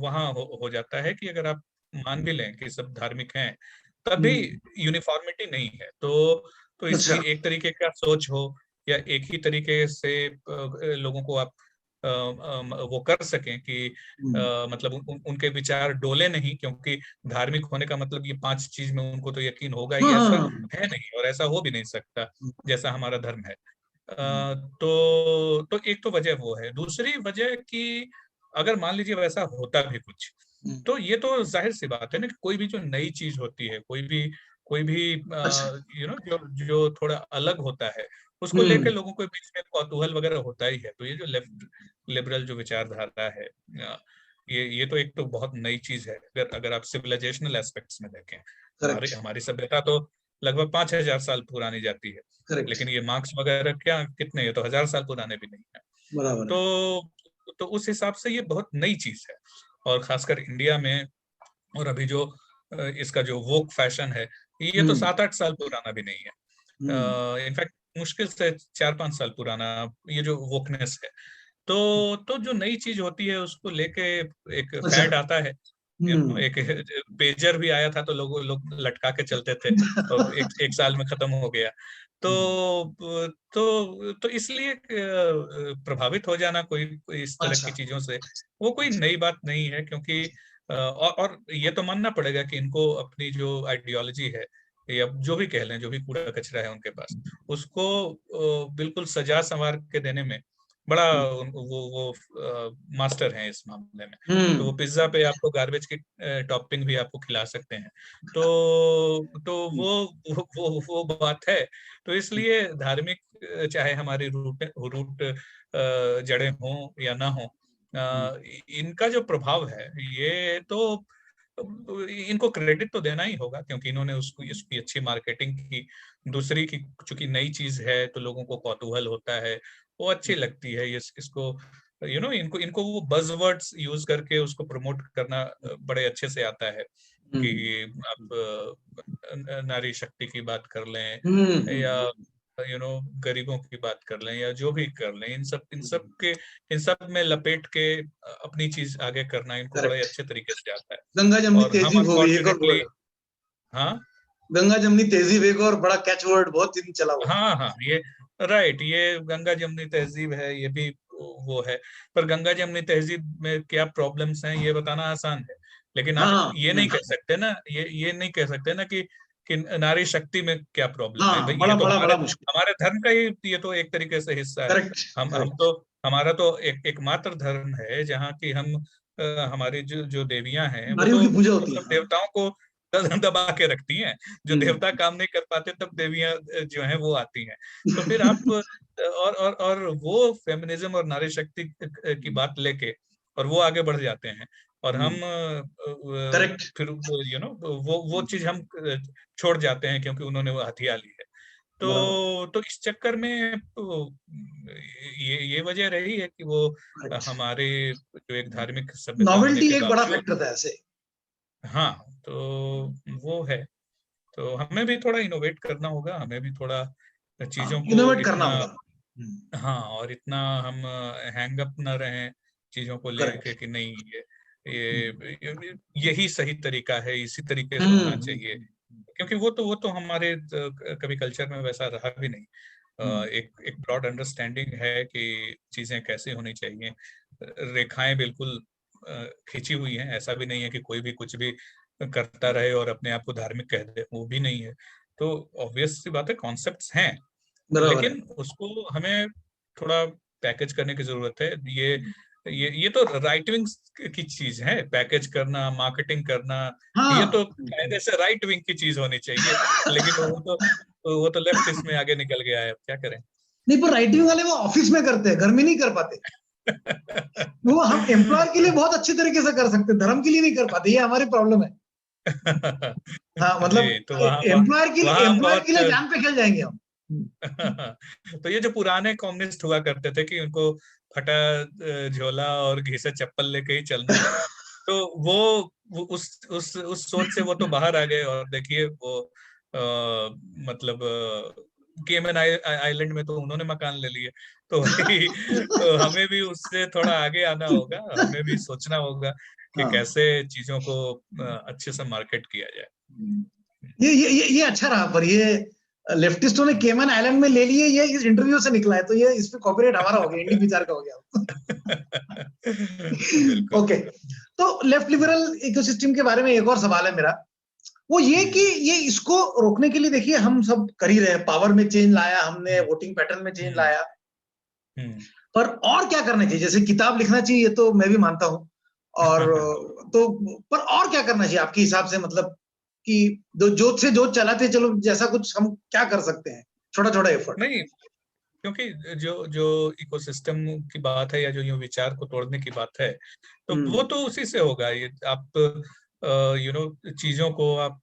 वहां हो जाता है कि अगर आप मान भी लें कि सब धार्मिक हैं, तब भी हम्म। यूनिफॉर्मिटी नहीं है। तो इसकी अच्छा। एक तरीके का सोच हो, या एक ही तरीके से लोगों को आप वो कर सकें कि हम्म। मतलब उनके विचार डोले नहीं, क्योंकि धार्मिक होने का मतलब ये 5 चीज में उनको तो यकीन होगा ही, हाँ हाँ ऐसा हाँ। है नहीं और ऐसा हो भी नहीं सकता जैसा हमारा धर्म है। हम्म। तो एक तो वजह वो है। दूसरी वजह कि अगर मान लीजिए वैसा होता भी कुछ, हम्म। तो ये तो जाहिर सी बात है ना कि कोई भी जो नई चीज होती है, कोई भी अच्छा। जो जो थोड़ा अलग होता है, उसको लेके हम्म। लोगों के बीच में कौतूहल वगैरह होता ही है। तो ये जो लेफ्ट लिबरल जो विचारधारा है, ये तो एक तो बहुत नई चीज है। अगर अगर आप सिविलाइजेशनल एस्पेक्ट्स में देखें, हमारी करेक्ट। हमारी सभ्यता तो लगभग 5,000 साल पुरानी जाती है। करेक्ट। लेकिन ये मार्क्स वगैरह क्या कितने, ये तो 1,000 साल पुराने भी नहीं है। बराबर है। तो उस हिसाब से ये बहुत नई चीज है। और खासकर इंडिया में, और अभी जो इसका जो वोक फैशन है, ये तो हम्म। 7-8 साल पुराना भी नहीं हम्म। है। इनफैक्ट मुश्किल से 4-5 साल पुराना ये जो वोकनेस है। तो जो नई चीज होती है उसको लेके एक अच्छा। फैड आता है। हम्म। एक पेजर भी आया था, तो लोग लटका के चलते थे, और एक एक साल में खत्म हो गया। हम्म। तो इसलिए प्रभावित हो जाना कोई इस तरह अच्छा। की चीजों से, वो कोई अच्छा। नई बात नहीं है। क्योंकि और ये तो मानना पड़ेगा कि इनको अपनी जो आइडियोलॉजी है, या जो भी कह लें, जो भी कूड़ा कचरा है उनके पास, उसको बिल्कुल सजा संवार के देने में बड़ा वो मास्टर हैं इस मामले में। तो वो हम्म। पिज्जा पे आपको गार्बेज की टॉपिंग भी आपको खिला सकते हैं। तो वो बात है। तो इसलिए धार्मिक चाहे हमारी रूट रूट जड़ें हों या ना हो, इनका जो प्रभाव है, ये तो इनको क्रेडिट तो देना ही होगा, क्योंकि इन्होंने उसको इसकी अच्छी मार्केटिंग की। दूसरी की, चूंकि नई चीज है तो लोगों को कौतूहल होता है, वो अच्छी लगती है। ये इसको इनको इनको वो बज़वर्ड्स यूज करके उसको प्रमोट करना बड़े अच्छे से आता है। हम्म। कि आप नारी शक्ति की बात कर लें, हम्म। या गरीबों की बात कर लें, या जो भी कर लें, इन सब में लपेट के अपनी चीज आगे करना इनको बड़े करेक्ट। अच्छे तरीके से आता है। गंगा जमनी और हम तहजीब हो गई एक और अनफॉर्चुनेटली, वर्ड। हाँ गंगा जमनी तहजीब एक और बड़ा कैच वर्ड बहुत दिन चला हुआ है। हाँ हाँ, ये राइट, ये गंगा जमनी तहजीब है, ये भी वो है। पर गंगा जमनी तहजीब में क्या प्रॉब्लम्स हैं ये बताना आसान है, लेकिन हाँ आप हाँ। ये नहीं कह सकते ना, ये नहीं कह सकते ना कि नारी शक्ति में क्या प्रॉब्लम है। हाँ, भाई ये बड़ा तो बड़ा हमारे बड़ा मुश्किल। हमारे धर्म का ही ये तो एक तरीके से हिस्सा है। करेक्ट। हम करेक्ट। तो हमारा तो एकमात्र धर्म है जहाँ की हम हमारी जो जो देवियां हैं वो नारियों तो की पूजा होती है, मतलब हाँ। देवताओं को दबा के रखती हैं। जो हम्म। देवता काम नहीं कर पाते तब देवियां जो हैं वो आती हैं। तो फिर आप और वो फेमिनिज्म और नारी शक्ति की बात लेके और वो आगे बढ़ जाते हैं, और हम करेक्ट। फिर वो चीज हम छोड़ जाते हैं, क्योंकि उन्होंने वो हथिया ली है। बराबर। तो इस चक्कर में ये वजह रही है कि वो करेक्ट। हमारे जो एक धार्मिक सभ्यता होने नॉवेल्टी के एक बड़ा बावजूद, फैक्टर था ऐसे। हाँ, तो वो है। तो हमें भी थोड़ा इनोवेट करना होगा, हमें भी थोड़ा हाँ, चीजों को इनोवेट करना इतना, होगा। हाँ, और इतना हम हैंग अप ना रहें चीजों को लेके करेक्ट। कि नहीं यही सही तरीका है, इसी तरीके से होना हम्म। चाहिए। क्योंकि वो तो हमारे कभी कल्चर में वैसा रहा भी नहीं। एक ब्रॉड अंडरस्टैंडिंग है कि चीजें कैसे होनी चाहिए, रेखाएं बिल्कुल खींची हुई हैं, ऐसा भी नहीं है कि कोई भी कुछ भी करता रहे और अपने आप को धार्मिक कह दे, वो भी नहीं है। तो ऑब्वियस सी बात है, कॉन्सेप्ट्स हैं, बराबर है। लेकिन उसको हमें थोड़ा पैकेज करने की जरूरत है। ये तो राइट विंग की चीज है, पैकेज करना, मार्केटिंग करना, ये हाँ तो कायदे से राइट विंग की चीज होनी चाहिए। लेकिन वो तो लेफ्ट इसमें आगे निकल गया है, अब क्या करें। नहीं, पर राइटिंग वाले वो ऑफिस में करते हैं, घर में नहीं कर पाते। वो हम एम्प्लॉयर के लिए बहुत अच्छी तरीके से कर सकते हैं, धर्म के लिए नहीं कर पाते, ये हमारी प्रॉब्लम है। हाँ जी, मतलब तो वहां वहां हम एम्प्लॉयर के बहुत लिए जान पे खेल जाएंगे हम। तो ये जो पुराने कम्युनिस्ट हुआ करते थे कि उनको फटा झोला और घिसे चप्पल लेके ही चलना है, तो वो उस सोच से वो तो बाहर आ गए। और देखिए वो मतलब केमन आइलैंड में तो उन्होंने मकान ले लिए। तो वही हमें भी उससे थोड़ा आगे आना होगा, हमें भी सोचना होगा कि हाँ, कैसे चीजों को अच्छे से मार्केट किया जाए। ये अच्छा रहा, पर ये लेफ्टिस्टों ने केमन आइलैंड में ले लिए, ये इस इंटरव्यू से निकला है, तो ये इस पे कॉपीराइट हमारा हो गया, इंडी विचार का हो गया। बिल्कुल। ओके, तो लेफ्ट लिबरल इकोसिस्टम के बारे में एक और सवाल है मेरा, वो ये कि ये इसको रोकने के लिए देखिए हम सब कर ही रहे हैं, पावर में चेंज लाया हमने, वोटिंग पैटर्न में चेंज लाया, पर और क्या करना चाहिए? जैसे किताब लिखना चाहिए, ये तो मैं भी मानता हूं, और तो पर और क्या करना चाहिए आपके हिसाब से, मतलब कि जोत से जोत चलाते चलो, जैसा कुछ हम क्या कर सकते हैं, छोटा छोटा एफर्ट। नहीं, क्योंकि जो जो इकोसिस्टम की बात है या जो यूं विचार को तोड़ने की बात है, तो वो तो उसी से होगा। ये आप चीजों को आप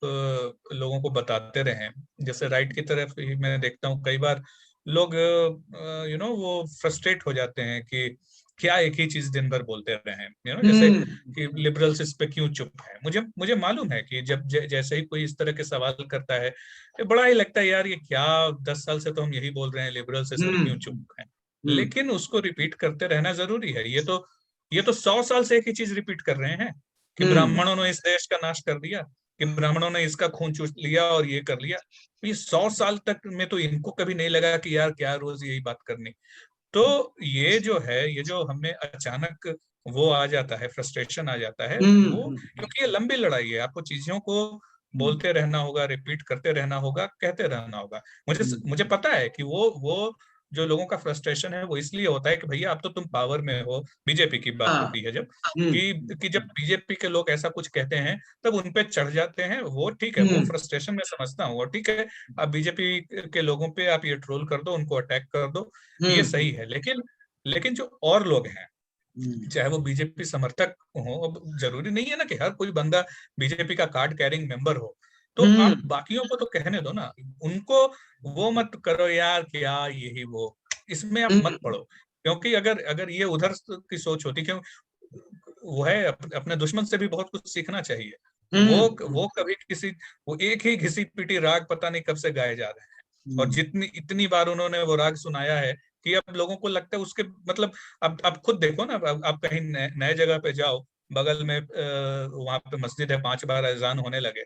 लोगों को बताते रहें। जैसे राइट की तरफ ही मैं देखता हूँ कई बार लोग वो फ्रस्ट्रेट हो जाते हैं कि क्या एक ही चीज दिन भर बोलते रहे हैं, जैसे कि लिबरल्स इस पे क्यों चुप है। मुझे मुझे मालूम है कि जब जैसे ही कोई इस तरह के सवाल करता है, ये बड़ा ही लगता है यार, ये क्या, 10 साल से तो हम यही बोल रहे हैं, लिबरल्स इस पे क्यों चुप है। लेकिन उसको रिपीट करते रहना जरूरी है। ये तो 100 साल से एक ही चीज रिपीट कर रहे हैं कि ब्राह्मणों ने इस देश का नाश कर दिया, कि ब्राह्मणों ने इसका खून चूस लिया और ये कर लिया। ये 100 साल तक में तो इनको कभी नहीं लगा कि यार क्या रोज यही बात करनी। तो ये जो है, ये जो हमें अचानक वो आ जाता है, फ्रस्ट्रेशन आ जाता है, वो क्योंकि ये लंबी लड़ाई है। आपको चीजों को बोलते रहना होगा, रिपीट करते रहना होगा, कहते रहना होगा। मुझे मुझे पता है कि वो जो लोगों का फ्रस्ट्रेशन है वो इसलिए होता है कि भैया अब तो तुम पावर में हो। बीजेपी की बात होती है जब, कि जब बीजेपी के लोग ऐसा कुछ कहते हैं तब उन पे चढ़ जाते हैं। वो ठीक है, वो फ्रस्ट्रेशन मैं समझता हूँ, और ठीक है, आप बीजेपी के लोगों पे आप ये ट्रोल कर दो, उनको अटैक कर दो, ये सही है। लेकिन जो और लोग हैं, चाहे वो बीजेपी समर्थक हो, अब जरूरी नहीं है ना कि हर कोई बंदा बीजेपी का कार्ड कैरिंग मेंबर हो, तो आप बाकियों को तो कहने दो ना। उनको वो मत करो यार क्या यही वो, इसमें आप मत पड़ो। क्योंकि अगर अगर ये उधर की सोच होती, क्यों वो है, अपने दुश्मन से भी बहुत कुछ सीखना चाहिए। वो कभी किसी, वो एक ही घिसी पिटी राग पता नहीं कब से गाए जा रहे हैं, और जितनी इतनी बार उन्होंने वो राग सुनाया है कि अब लोगों को लगता है उसके मतलब, अब आप खुद देखो ना, अब आप कहीं नए जगह पे जाओ, बगल में वहां पे मस्जिद है, 5 बार अजान होने लगे,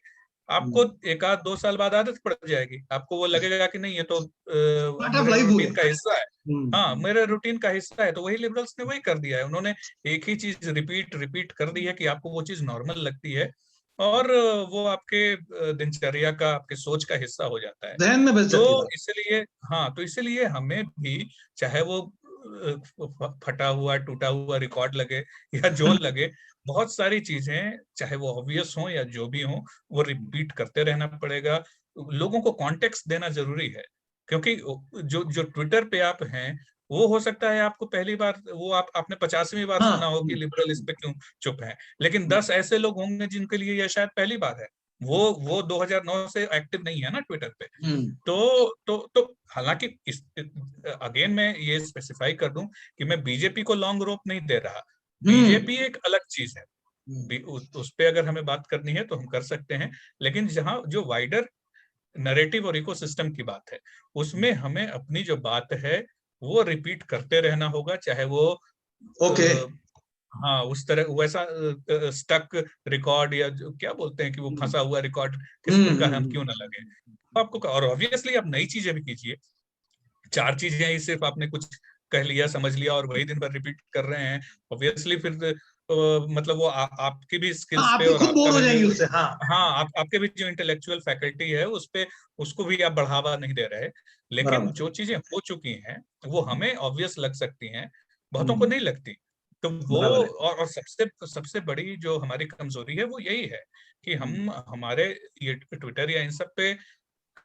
आपको 1 आध 2 साल बाद आदत पड़ जाएगी। आपको वो लगेगा कि नहीं, ये तो पार्ट ऑफ मेरे लाइफ हो रूटीन का गया। हिस्सा है। हाँ, मेरे रूटीन का हिस्सा है। तो वही लिबरल्स ने वही कर दिया है, उन्होंने एक ही चीज रिपीट रिपीट कर दी है कि आपको वो चीज नॉर्मल लगती है, और वो आपके दिनचर्या का, आपके सोच का हिस्सा हो जाता है। जहन में बस तो जाती है बात। इसलिए, हाँ, तो इसलिए हमें भी, चाहे वो फटा हुआ टूटा हुआ रिकॉर्ड लगे या जो लगे, बहुत सारी चीजें चाहे वो ऑब्वियस हो या जो भी हो, वो रिपीट करते रहना पड़ेगा। लोगों को कॉन्टेक्स्ट देना जरूरी है। क्योंकि जो जो ट्विटर पे आप हैं, वो हो सकता है आपको पहली बार, वो आपने 50वीं बार हाँ, सुना हो कि लिबरल इस पे क्यों चुप है। लेकिन 10 ऐसे लोग होंगे जिनके लिए यह शायद पहली बार है। वो 2009 से एक्टिव नहीं है ना ट्विटर पे। तो हालांकि इस अगेन मैं ये स्पेसिफाई कर दूं कि मैं बीजेपी को लॉन्ग रोप नहीं दे रहा। बीजेपी एक अलग चीज है, उस पे अगर हमें बात करनी है तो हम कर सकते हैं। लेकिन जहां जो वाइडर नैरेटिव और इकोसिस्टम की बात है, उसमें हमें अपनी जो बात है वो रिपीट करते रहना होगा, चाहे वो ओके, हाँ उस तरह वैसा स्टक रिकॉर्ड या क्या बोलते हैं कि वो फंसा हुआ रिकॉर्ड किस्म का हम क्यों ना लगे। तो आपको और ऑब्वियसली आप नई चीजें भी कीजिए। 4 चीजें ही सिर्फ आपने कुछ कह लिया समझ लिया और वही दिन भर रिपीट कर रहे हैं, ऑब्वियसली फिर मतलब वो आपकी भी स्किल्स हाँ, पे आप भी और खुद आपका बोर हो भी जो जाएंगे उससे। हाँ। हाँ आपके भी जो इंटेलेक्चुअल फैकल्टी है उस पे उसको भी आप बढ़ावा नहीं दे रहे। लेकिन बराबर। जो चीजें हो चुकी हैं वो हमें ऑब्वियस लग सकती हैं, बहुतों को हम्म। नहीं लगती। तो वो बराबर है। और सबसे सबसे बड़ी जो हमारी कमजोरी है वो यही है कि हम हमारे ये ट्विटर या इन सब पे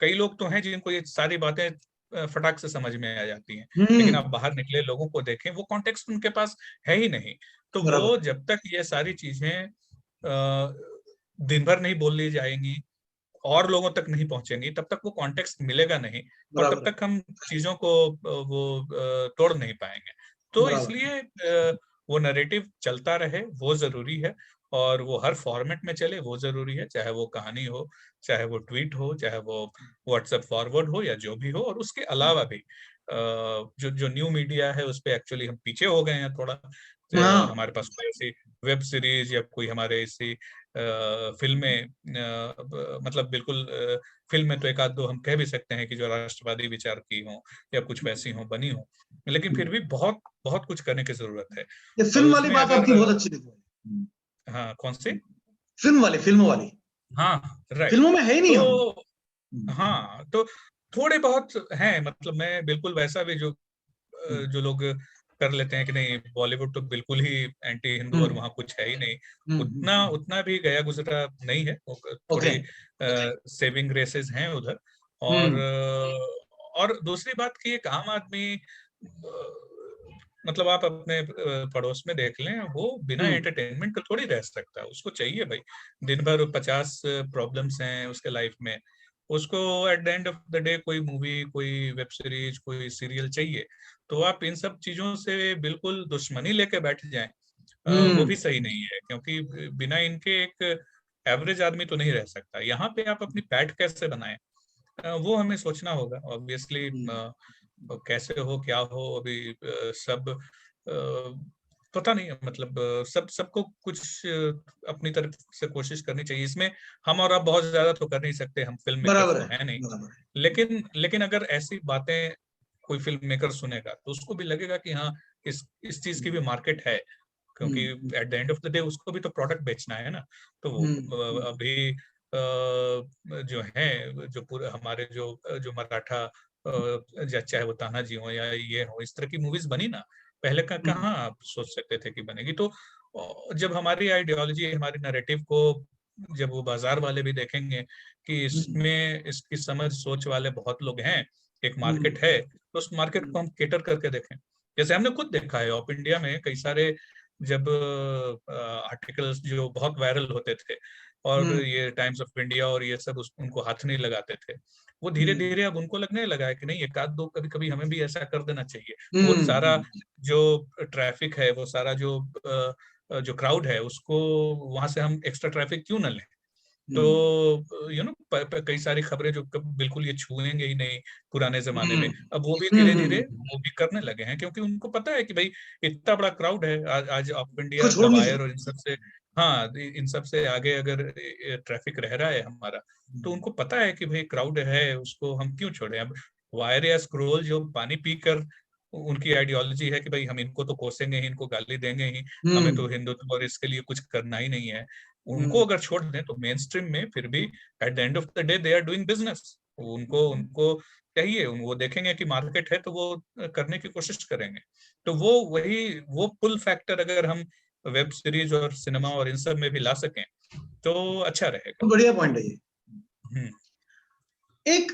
कई लोग तो हैं जिनको ये सारी बातें फटाक से समझ में आ जाती हैं, लेकिन हम्म। आप बाहर निकले लोगों को देखें वो कॉन्टेक्स्ट उनके पास है ही नहीं। तो वो बराबर। जब तक ये सारी चीजें दिन भर नहीं बोल ली जाएंगी और लोगों तक नहीं पहुंचेंगी तब तक वो कॉन्टेक्स्ट मिलेगा नहीं, और तब बराबर है। तक हम चीजों को वो तोड़ नहीं पाएंगे। तो बराबर। इसलिए वो नैरेटिव चलता रहे वो जरूरी है, और वो हर फॉर्मेट में चले वो जरूरी है, चाहे वो कहानी हो, चाहे वो ट्वीट हो, चाहे वो व्हाट्सएप फॉरवर्ड हो या जो भी हो। और उसके अलावा भी जो जो न्यू मीडिया है उस पे एक्चुअली हम पीछे हो गए हैं थोड़ा। हाँ। हमारे पास कोई ऐसी वेब सीरीज या कोई हमारे ऐसी फिल्में मतलब बिल्कुल फिल्म में तो एक आध दो हम कह भी सकते हैं कि जो राष्ट्रवादी विचार की हो या कुछ वैसी हो बनी हो, लेकिन फिर भी बहुत बहुत कुछ करने की जरूरत है। ये और फिल्म वाली उसमें बात अगर आपकी बहुत अच्छी लगी। हाँ कौन से फिल्म वाली हाँ राइट। फिल्मों में है ही नहीं हम। तो हाँ तो थोड़े बहुत हैं, मतलब मैं बिल्कुल वैसा भी जो लोग कर लेते हैं कि नहीं बॉलीवुड तो बिल्कुल ही एंटी हिंदू और वहां कुछ है ही नहीं, उतना उतना भी गया गुजरा नहीं है। वो ओके। थोड़ी सेविंग ग्रेसेस हैं उधर। और हम्म। और दूसरी बात कि एक आम आदमी मतलब आप अपने पड़ोस में देख लें, वो बिना हम्म। एंटरटेनमेंट के थोड़ी रह सकता है। उसको चाहिए भाई, दिन भर 50 प्रॉब्लम्स हैं उसके लाइफ में, उसको eight the end of the day कोई मूवी, कोई वेब सीरीज, कोई सीरियल चाहिए। तो आप इन सब चीजों से बिल्कुल दुश्मनी लेके बैठ जाएं, वो हम्म। भी सही नहीं है, क्योंकि बिना इनके एक एवरेज आदमी तो नहीं रह सकता। यहाँ पे आप अपनी पैठ कैसे बनाएं, वो हमें सोचना होगा ऑब्वियसली। कैसे हो क्या हो अभी सब पता नहीं है, मतलब सब सबको कुछ अपनी तरफ से कोशिश करनी चाहिए इसमें। हम और आप बहुत ज्यादा तो कर नहीं सकते, हम फिल्म मेकर्स बराबर तो है। है नहीं। बराबर है। लेकिन अगर ऐसी बातें कोई फिल्म मेकर सुनेगा तो उसको भी लगेगा कि हाँ इस चीज की भी मार्केट है, क्योंकि hmm. At the end of the day उसको भी तो प्रोडक्ट बेचना है ना। तो वो अभी जो है जो पूरे हमारे जो जो मराठा चाहे वो तानाजी हो या ये हो, इस तरह की मूवीज बनी ना, पहले का कहाँ आप सोच सकते थे कि बनेगी। तो जब हमारी आइडियोलॉजी हमारी नैरेटिव को जब वो बाजार वाले भी देखेंगे कि इसमें इसकी समझ सोच वाले बहुत लोग हैं, एक मार्केट है, तो उस मार्केट को हम केटर करके देखें। जैसे हमने खुद देखा है ऑफ इंडिया में कई सारे जब आर्टिकल्स जो बहुत वायरल होते थे और ये टाइम्स ऑफ इंडिया और ये सब उनको हाथ नहीं लगाते थे, वो धीरे धीरे अब उनको लगने लगा है कि नहीं एक आध दो कभी कभी हमें भी ऐसा कर देना चाहिए। वो सारा जो ट्रैफिक है, वो सारा जो क्राउड है, उसको वहां से हम एक्स्ट्रा ट्रैफिक क्यों ना लें। तो कई सारी खबरें जो बिल्कुल ये छुएंगे ही नहीं पुराने जमाने में, अब वो भी धीरे धीरे वो भी करने लगे हैं, क्योंकि उनको पता है कि भाई इतना बड़ा क्राउड है आज ऑफ को इंडिया द छोड़ नहीं वायर और इन सकते। सब से। हाँ इन सब से आगे अगर ट्रैफिक रह रहा है हमारा, तो उनको पता है कि भाई क्राउड है उसको हम क्यों छोड़े। अब वायर या स्क्रोल जो पानी पीकर उनकी आइडियोलॉजी है कि भाई हम इनको तो कोसेंगे ही, इनको गाली देंगे ही, हमें तो हिंदुत्व और इसके लिए कुछ करना ही नहीं है, उनको अगर छोड़ दें तो मेन स्ट्रीम में फिर भी at the end of the day they are doing business. उनको उनको चाहिए, वो देखेंगे कि मार्केट है तो वो करने की कोशिश करेंगे। तो वो पुल फैक्टर अगर हम वेब सीरीज और सिनेमा और इन सब में भी ला सकें तो अच्छा रहेगा। तो बढ़िया पॉइंट है ये। हम्म एक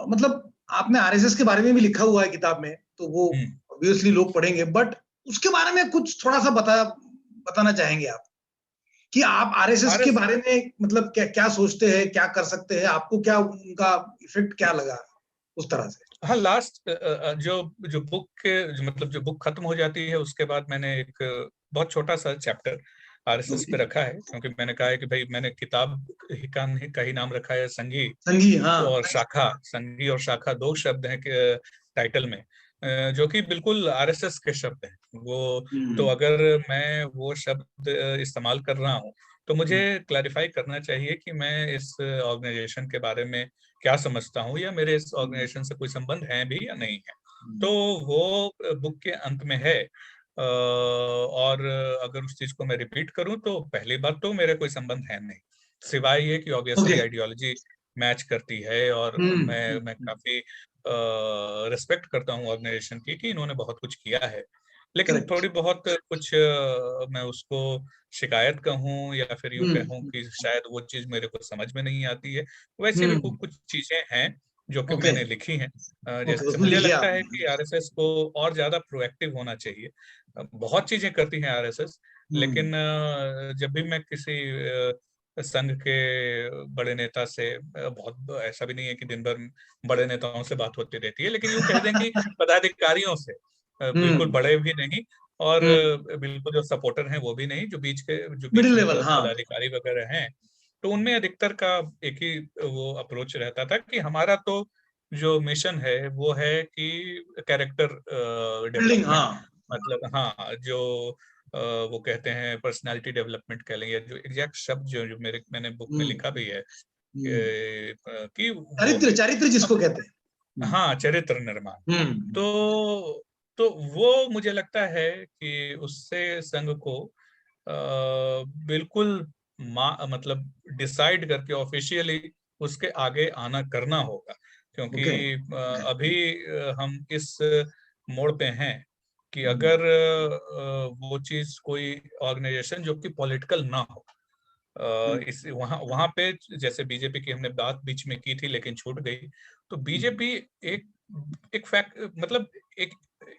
मतलब आपने आरएसएस के बारे में भी लिखा हुआ है किताब में, तो वो हम्म ऑब्वियसली लोग पढ़ेंगे, बट उसके बारे में कुछ थोड़ा सा बताना चाहेंगे आप कि आप आरएसएस के आरएस बारे में मतलब क्या क्या सोचते हैं, क्या कर सकते हैं, आपको क्या उनका इफेक्ट क्या लगा उस तरह से। हाँ लास्ट जो जो बुक के मतलब जो बुक खत्म हो जाती है उसके बाद मैंने एक बहुत छोटा सा चैप्टर आरएसएस पे रखा है, क्योंकि मैंने कहा है कि भाई मैंने किताब का ही नाम रखा है संघी संगी। हाँ। और शाखा। संघी और शाखा दो शब्द हैं कि टाइटल में, जो कि बिल्कुल आरएसएस के शब्द हैं वो। तो अगर मैं वो शब्द इस्तेमाल कर रहा हूँ तो मुझे क्लैरिफाई करना चाहिए कि मैं इस ऑर्गेनाइजेशन के बारे में क्या समझता हूँ, या मेरे इस ऑर्गेनाइजेशन से कोई संबंध है भी या नहीं है। तो वो बुक के अंत में है। और अगर उस चीज को मैं रिपीट करूं तो पहली बात तो मेरे कोई संबंध है नहीं, सिवाय ये कि ओके। ऑब्वियसली आइडियोलॉजी मैच करती है, और मैं काफी रिस्पेक्ट करता हूँ ऑर्गेनाइजेशन की कि इन्होंने बहुत कुछ किया है। लेकिन करेक्ट। थोड़ी बहुत कुछ मैं उसको शिकायत कहूँ या फिर यूं कहूँ कि शायद वो चीज मेरे को समझ में नहीं आती है। वैसे भी कुछ चीजें हैं जो कि ओके। मैंने लिखी हैं। ओके, जैसे उसमें मुझे लिखिए लगता आप। है कि आरएसएस को और ज्यादा प्रोएक्टिव होना चाहिए। बहुत चीजें करती है आरएसएस, लेकिन जब भी मैं किसी संघ के बड़े नेता से, बहुत ऐसा भी नहीं है कि दिन भर बड़े नेताओं से बात होती रहती है, लेकिन यूं कह दें कि पदाधिकारियों से, बिल्कुल बड़े भी नहीं और बिल्कुल जो सपोर्टर हैं वो भी नहीं, जो बीच मिडिल में लेवल, हाँ। पदाधिकारी वगैरह हैं, तो उनमें अधिकतर का एक ही वो अप्रोच रहता था कि हमारा तो जो मिशन है वो है कि कैरेक्टर बिल्डिंग, डेवलपमेंट, हाँ। मतलब हाँ, जो वो कहते हैं पर्सनालिटी डेवलपमेंट कह लें, या जो एग्जैक्ट शब्द जो मैंने बुक में लिखा भी है कि वो चारित्र, है। चारित्र जिसको अब कहते हैं। हाँ, चरित्र निर्माण। हम्म। तो वो मुझे लगता है कि उससे संघ को बिल्कुल मतलब डिसाइड करके ऑफिशियली उसके आगे आना करना होगा, क्योंकि ओके। अभी हम इस मोड़ पे हैं कि अगर वो चीज कोई ऑर्गेनाइजेशन जो कि पॉलिटिकल ना हो, इस वहां वहां पे जैसे बीजेपी की हमने बात बीच में की थी लेकिन छूट गई, तो बीजेपी एक एक फैक्ट मतलब एक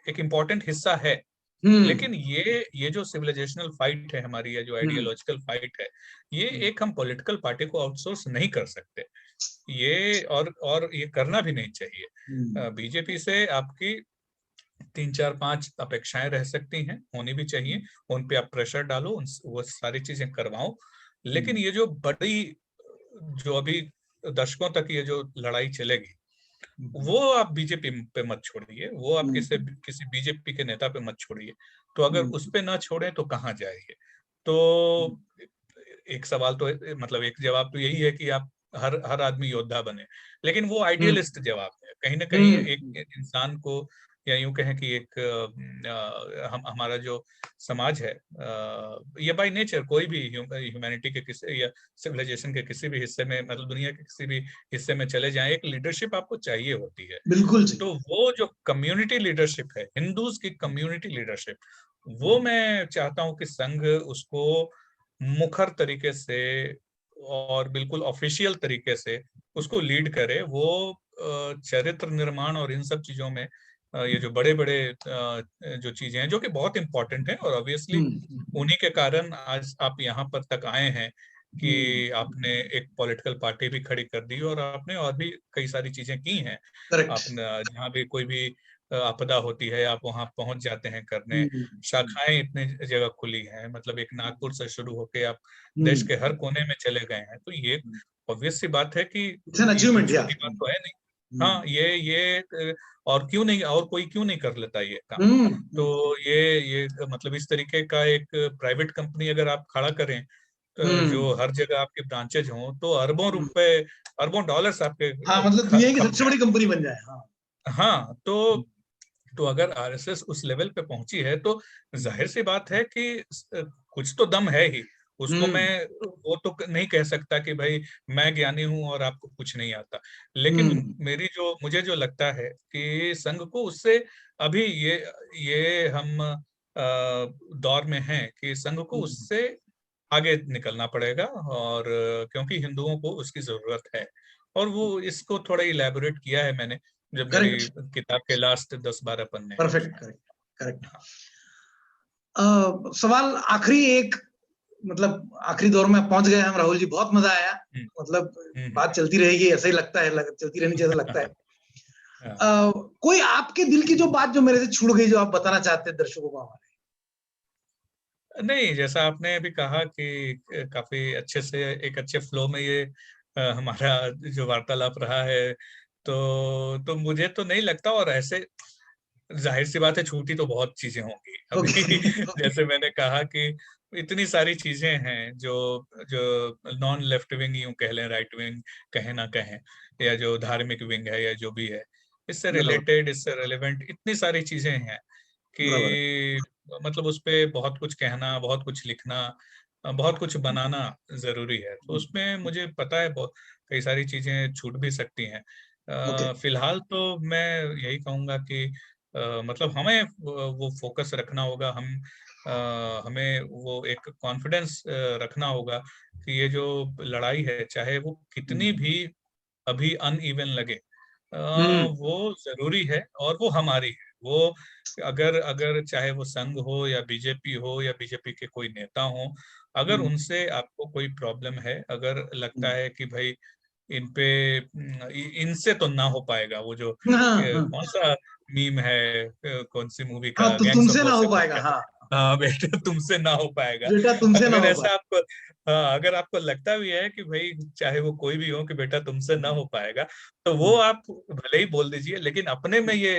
एक इम्पोर्टेंट हिस्सा है। लेकिन ये जो सिविलाइजेशनल फाइट है हमारी, या जो आइडियोलॉजिकल फाइट है, ये एक हम पॉलिटिकल पार्टी को आउटसोर्स नहीं कर सकते। ये और ये करना भी नहीं चाहिए। बीजेपी से आपकी 3 4 5 अपेक्षाएं रह सकती हैं, होनी भी चाहिए, उन पे आप प्रेशर डालो, वो सारी चीजें करवाओ। लेकिन ये जो बड़ी, जो अभी दशकों तक ये जो लड़ाई चलेगी, वो आप बीजेपी पे मत छोड़िए, वो आप किसी बीजेपी के नेता पे मत छोड़िए। तो अगर उस पे ना छोड़े तो कहाँ जाएंगे? तो एक सवाल तो, मतलब एक जवाब तो यही है कि आप हर हर आदमी योद्धा बने, लेकिन वो आइडियलिस्ट जवाब है। कहीं ना कहीं एक इंसान को, या यूं कहें कि एक हम हमारा जो समाज है, ये बाय नेचर कोई भी ह्यूमैनिटी के किसी या सिविलाइजेशन के किसी भी हिस्से में, मतलब दुनिया के किसी भी हिस्से में चले जाएं, एक लीडरशिप आपको चाहिए होती है। बिल्कुल सही। तो वो जो कम्युनिटी लीडरशिप है, हिंदूज की कम्युनिटी लीडरशिप, वो मैं चाहता हूं कि संघ उसको मुखर तरीके से और बिल्कुल ऑफिशियल तरीके से उसको लीड करे। वो चरित्र निर्माण और इन सब चीजों में ये जो बड़े बड़े जो चीजें हैं जो कि बहुत इंपॉर्टेंट हैं, और ऑब्वियसली उन्हीं के कारण आज आप यहाँ पर तक आए हैं कि आपने एक पॉलिटिकल पार्टी भी खड़ी कर दी, और आपने और भी कई सारी चीजें की हैं। करेक्ट। आपने जहाँ भी कोई भी आपदा होती है आप वहां पहुंच जाते हैं करने। शाखाएं इतनी जगह खुली हैं, मतलब एक नागपुर से शुरू होके आप देश के हर कोने में चले गए हैं। तो ये ऑब्वियस सी बात है कि इट्स एन ये कोई अचीवमेंट, या। छोटी बात तो है नहीं। हाँ, और क्यों नहीं, और कोई क्यों नहीं कर लेता ये काम? तो ये मतलब इस तरीके का एक प्राइवेट कंपनी अगर आप खड़ा करें, जो हर जगह आपके ब्रांचेज हों, तो अरबों रुपए, अरबों डॉलर्स आपके हाँ, मतलब दुनिया की खप सबसे बड़ी जाए। कंपनी बन जाए, हाँ। हाँ, तो अगर आरएसएस उस लेवल पे पहुंची है तो जाहिर सी बात है कि कुछ तो दम है ही। उसको मैं वो तो नहीं कह सकता कि भाई मैं ज्ञानी हूं और आपको कुछ नहीं आता। लेकिन मेरी जो मुझे जो लगता है कि संघ को उससे अभी ये हम दौर में हैं कि संघ को उससे आगे निकलना पड़ेगा, और क्योंकि हिंदुओं को उसकी जरूरत है। और वो इसको थोड़ा इलेबोरेट किया है मैंने जब मेरी करेक्ट। किताब के लास्ट 10 12 पन्ने हैं परफेक्ट। उसमें। करेक्ट। करेक्ट। सवाल आखिरी एक, मतलब आखिरी दौर में पहुंच गए हम राहुल जी, बहुत मजा आया। हम्म, मतलब हम्म, बात चलती रहेगी, ऐसा ही लगता है, चलती रहनी चाहिए, ऐसा लगता है। हाँ। कोई आपके दिल की जो बात जो मेरे से छूट गई, जो आप बताना चाहते हैं दर्शकों को हमारे? नहीं, जैसा आपने अभी कहा कि काफी अच्छे से एक अच्छे फ्लो में ये हमारा जो वार्तालाप रहा है, तो मुझे तो नहीं लगता, और ऐसे जाहिर सी बात है छूटी तो बहुत चीजें होंगी अभी। ओके। जैसे मैंने कहा कि इतनी सारी चीजें हैं जो जो नॉन लेफ्ट विंग यूं कह लें, राइट विंग कहें ना कहें, या जो धार्मिक विंग है या जो भी है, इससे बराबर। रिलेटेड, इससे रेलेवेंट इतनी सारी चीजें हैं बराबर। कि मतलब उस पे बहुत कुछ कहना, बहुत कुछ लिखना, बहुत कुछ बनाना जरूरी है। तो उसमें मुझे पता है बहुत कई सारी चीजें छूट भी सकती हैं। ओके। फिलहाल तो मैं यही कहूंगा कि मतलब हमें वो फोकस रखना होगा, हमें वो एक कॉन्फिडेंस रखना होगा कि ये जो लड़ाई है, चाहे वो कितनी भी अभी अनइवन लगे, हम्म। वो जरूरी है और वो हमारी है। वो अगर अगर चाहे वो संघ हो या बीजेपी हो या बीजेपी के कोई नेता हो, अगर हम्म। उनसे आपको कोई प्रॉब्लम है, अगर लगता हम्म। है कि भाई इन पे इनसे तो ना हो पाएगा, वो जो हाँ हाँ। कौन सा मीम है, कौन सी मूवी हाँ, का, तो गैंग्स ऑफ तुमसे ना हो वासेपुर पाएगा, कहते हाँ। हैं, हाँ बेटा तुमसे ना हो पाएगा। बेटा तुमसे ना अगर हो ऐसा पाएगा। आपको, हाँ अगर आपको लगता भी है कि भाई चाहे वो कोई भी हो कि बेटा तुमसे ना हो पाएगा, तो वो आप भले ही बोल दीजिए, लेकिन अपने में ये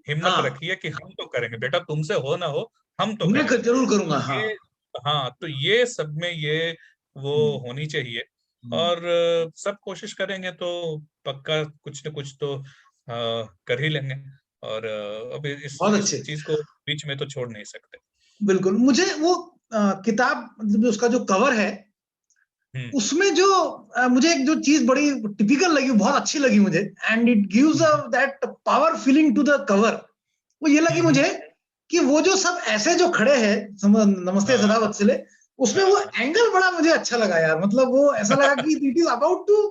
हिम्मत हाँ, रखिए कि हम तो करेंगे बेटा, तुमसे हो ना हो, हम तो मैं करेंगे। जरूर तो करूंगा, हाँ। ये, हाँ तो ये सब में ये वो हम्म। होनी चाहिए। हम्म। और सब कोशिश करेंगे तो पक्का कुछ न कुछ तो कर ही लेंगे। और अब बहुत इस अच्छे। चीज को बीच में तो छोड़ नहीं सकते। बिल्कुल, मुझे वो किताब, मतलब उसका जो कवर है, हम्म उसमें जो मुझे एक जो चीज बड़ी टिपिकल लगी, बहुत अच्छी लगी मुझे, and it gives hmm that power feeling to the cover. वो ये लगी हम्म, मुझे कि वो जो सब ऐसे जो खड़े हैं, नमस्ते हाँ सदा वत्सले, उसमें वो हाँ एंगल बड़ा मुझे अच्छा लगा यार। मतलब वो ऐसा लगा कि it is about to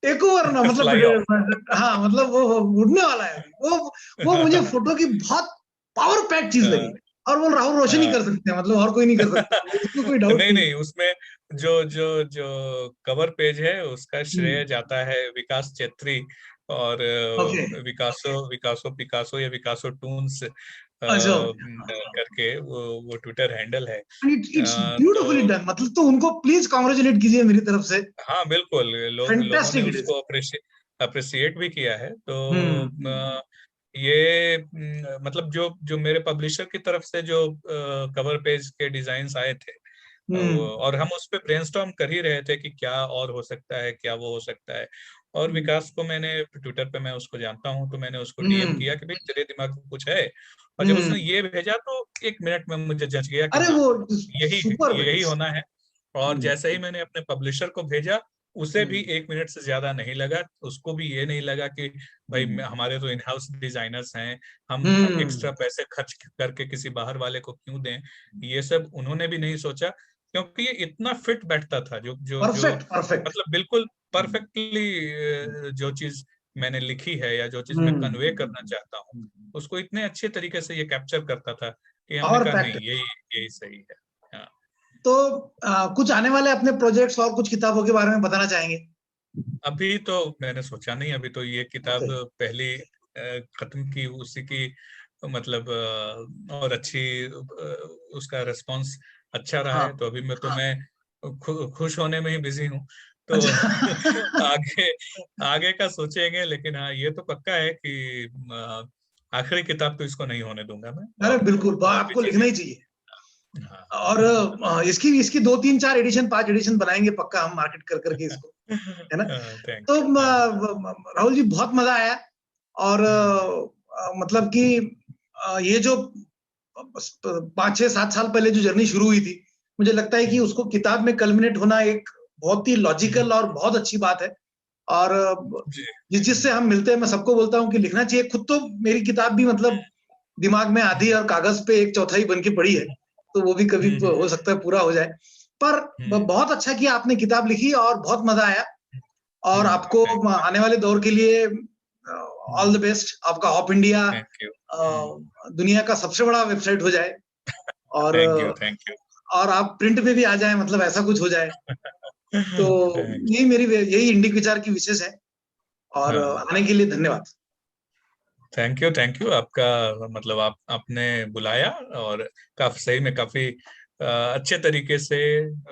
take over ना, मतलब फ्लाई ऑफ। हाँ, मतलब वो उड़ने वाला है अभी वो मुझे फोटो की बहुत पावर पैक चीज लगी। और वो राहुल रोशन ही कर सकते हैं, मतलब और कोई नहीं कर सकता, उसमें कोई डाउट नहीं नहीं। नहीं, उसमें जो जो जो कवर पेज है उसका श्रेय हम्म। जाता है विकास चेत्री और ओके। विकासो विकासो पिकासो या विकासो टून्स अच्छा। करके वो ट्विटर हैंडल है। इट्स ब्यूटिफुली तो डन, मतलब तो उनको प्लीज कॉन्ग्रेचुलेट कीजिए मेरी तरफ से। हाँ बिल्कुल, लोगों ने फैंटास्टिक इट इज। उसको अप्रिशिएट भी किया है। तो हम्म। ये मतलब जो जो मेरे पब्लिशर की तरफ से जो कवर पेज के डिजाइन्स आए थे, हम्म। और हम उस पे ब्रेनस्टॉर्म कर ही रहे थे कि क्या और हो सकता है, क्या वो हो सकता है। और हम्म। विकास को मैंने ट्विटर पे, मैं उसको जानता हूँ, तो मैंने उसको डीएम हम्म। किया कि भाई तेरे दिमाग में कुछ है। और जब हम्म। उसने ये भेजा तो 1 मिनट में मुझे जच गया कि अरे हाँ वो यही सुपर। यही होना है। और हम्म। जैसे ही मैंने अपने पब्लिशर को भेजा, उसे भी हम्म। 1 मिनट से ज्यादा नहीं लगा, उसको भी ये नहीं लगा कि भाई हम्म। हमारे तो इन हाउस डिजाइनर्स हैं, हम एक्स्ट्रा हम्म। पैसे खर्च करके किसी बाहर वाले को क्यों दें। ये सब उन्होंने भी नहीं सोचा, क्योंकि ये इतना फिट बैठता था, जो जो जो परफेक्ट परफेक्ट। मतलब बिल्कुल परफेक्टली जो चीज मैंने लिखी है या जो चीज मैं कन्वे हम्म। करना चाहता हूँ, उसको इतने अच्छे तरीके से ये कैप्चर करता था कि हमने पावर कहा नहीं, पैक्ट। यही यही सही है। हाँ। तो कुछ आने वाले अपने प्रोजेक्ट्स और कुछ किताबों के बारे में बताना चाहेंगे? अभी तो मैंने सोचा नहीं, अभी तो ये किताब ओके। पहली खत्म की, उसी की मतलब और अच्छी उसका रिस्पांस अच्छा रहा हाँ है, तो अभी मैं तो हाँ। मैं खुश होने में ही बिजी हूँ। तो अच्छा। आगे आगे का सोचेंगे, लेकिन हाँ ये तो पक्का है कि आखिरी किताब तो इसको नहीं होने दूंगा मैं। अरे बिल्कुल, और भी आपको लिखना चीजें, ही चाहिए। हाँ और इसकी इसकी दो तीन चार एडिशन, पांच एडिशन बनाएंगे पक्का हम, मार्केट कर करके इसको, है ना? थैंक तो यू। राहुल जी, बहुत मजा आया। और हम्म मतलब कि ये जो 5 6 7 साल पहले जो जर्नी शुरू हुई थी, मुझे लगता है कि हम्म उसको किताब में कल्मिनेट होना एक बहुत ही हम्म, लॉजिकल और बहुत अच्छी बात है। और जी। जिस जिससे हम मिलते हैं, मैं सबको बोलता हूँ कि लिखना चाहिए। खुद तो मेरी किताब भी मतलब दिमाग में आधी हम्म और कागज पे एक चौथाई बन के पड़ी है, तो वो भी कभी हम्म हो सकता है पूरा हो जाए। पर हम्म बहुत अच्छा किया आपने, किताब लिखी और बहुत मजा आया। और आपको थैंक आने वाले दौर के लिए ऑल यू द बेस्ट। आपका ऑप इंडिया थैंक यू दुनिया का सबसे बड़ा वेबसाइट हो जाए। और थैंक यू थैंक यू और आप प्रिंट पे भी आ जाए, मतलब ऐसा कुछ हो जाए। तो थैंक यही इंडिक विचार की विशेष है। और आने के लिए धन्यवाद। थैंक यू आपका, मतलब आप आपने बुलाया, और काफी सही में काफी अच्छे तरीके से,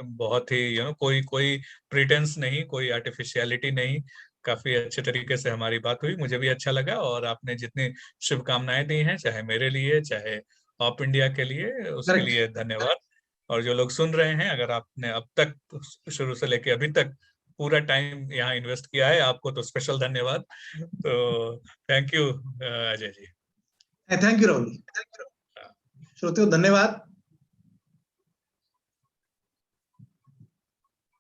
बहुत ही कोई कोई प्रिटेंस नहीं, कोई आर्टिफिशियलिटी नहीं, काफी अच्छे तरीके से हमारी बात हुई, मुझे भी अच्छा लगा। और आपने जितनी शुभकामनाएं दी हैं, चाहे मेरे लिए चाहे ऑप इंडिया के लिए, उसके करेक्ट। लिए धन्यवाद। और जो लोग सुन रहे हैं, अगर आपने अब तक शुरू से लेके अभी तक पूरा टाइम यहाँ इन्वेस्ट किया है, आपको तो स्पेशल धन्यवाद। तो thank you Ajay ji. Thank you Rahul ji. श्रोतियों धन्यवाद।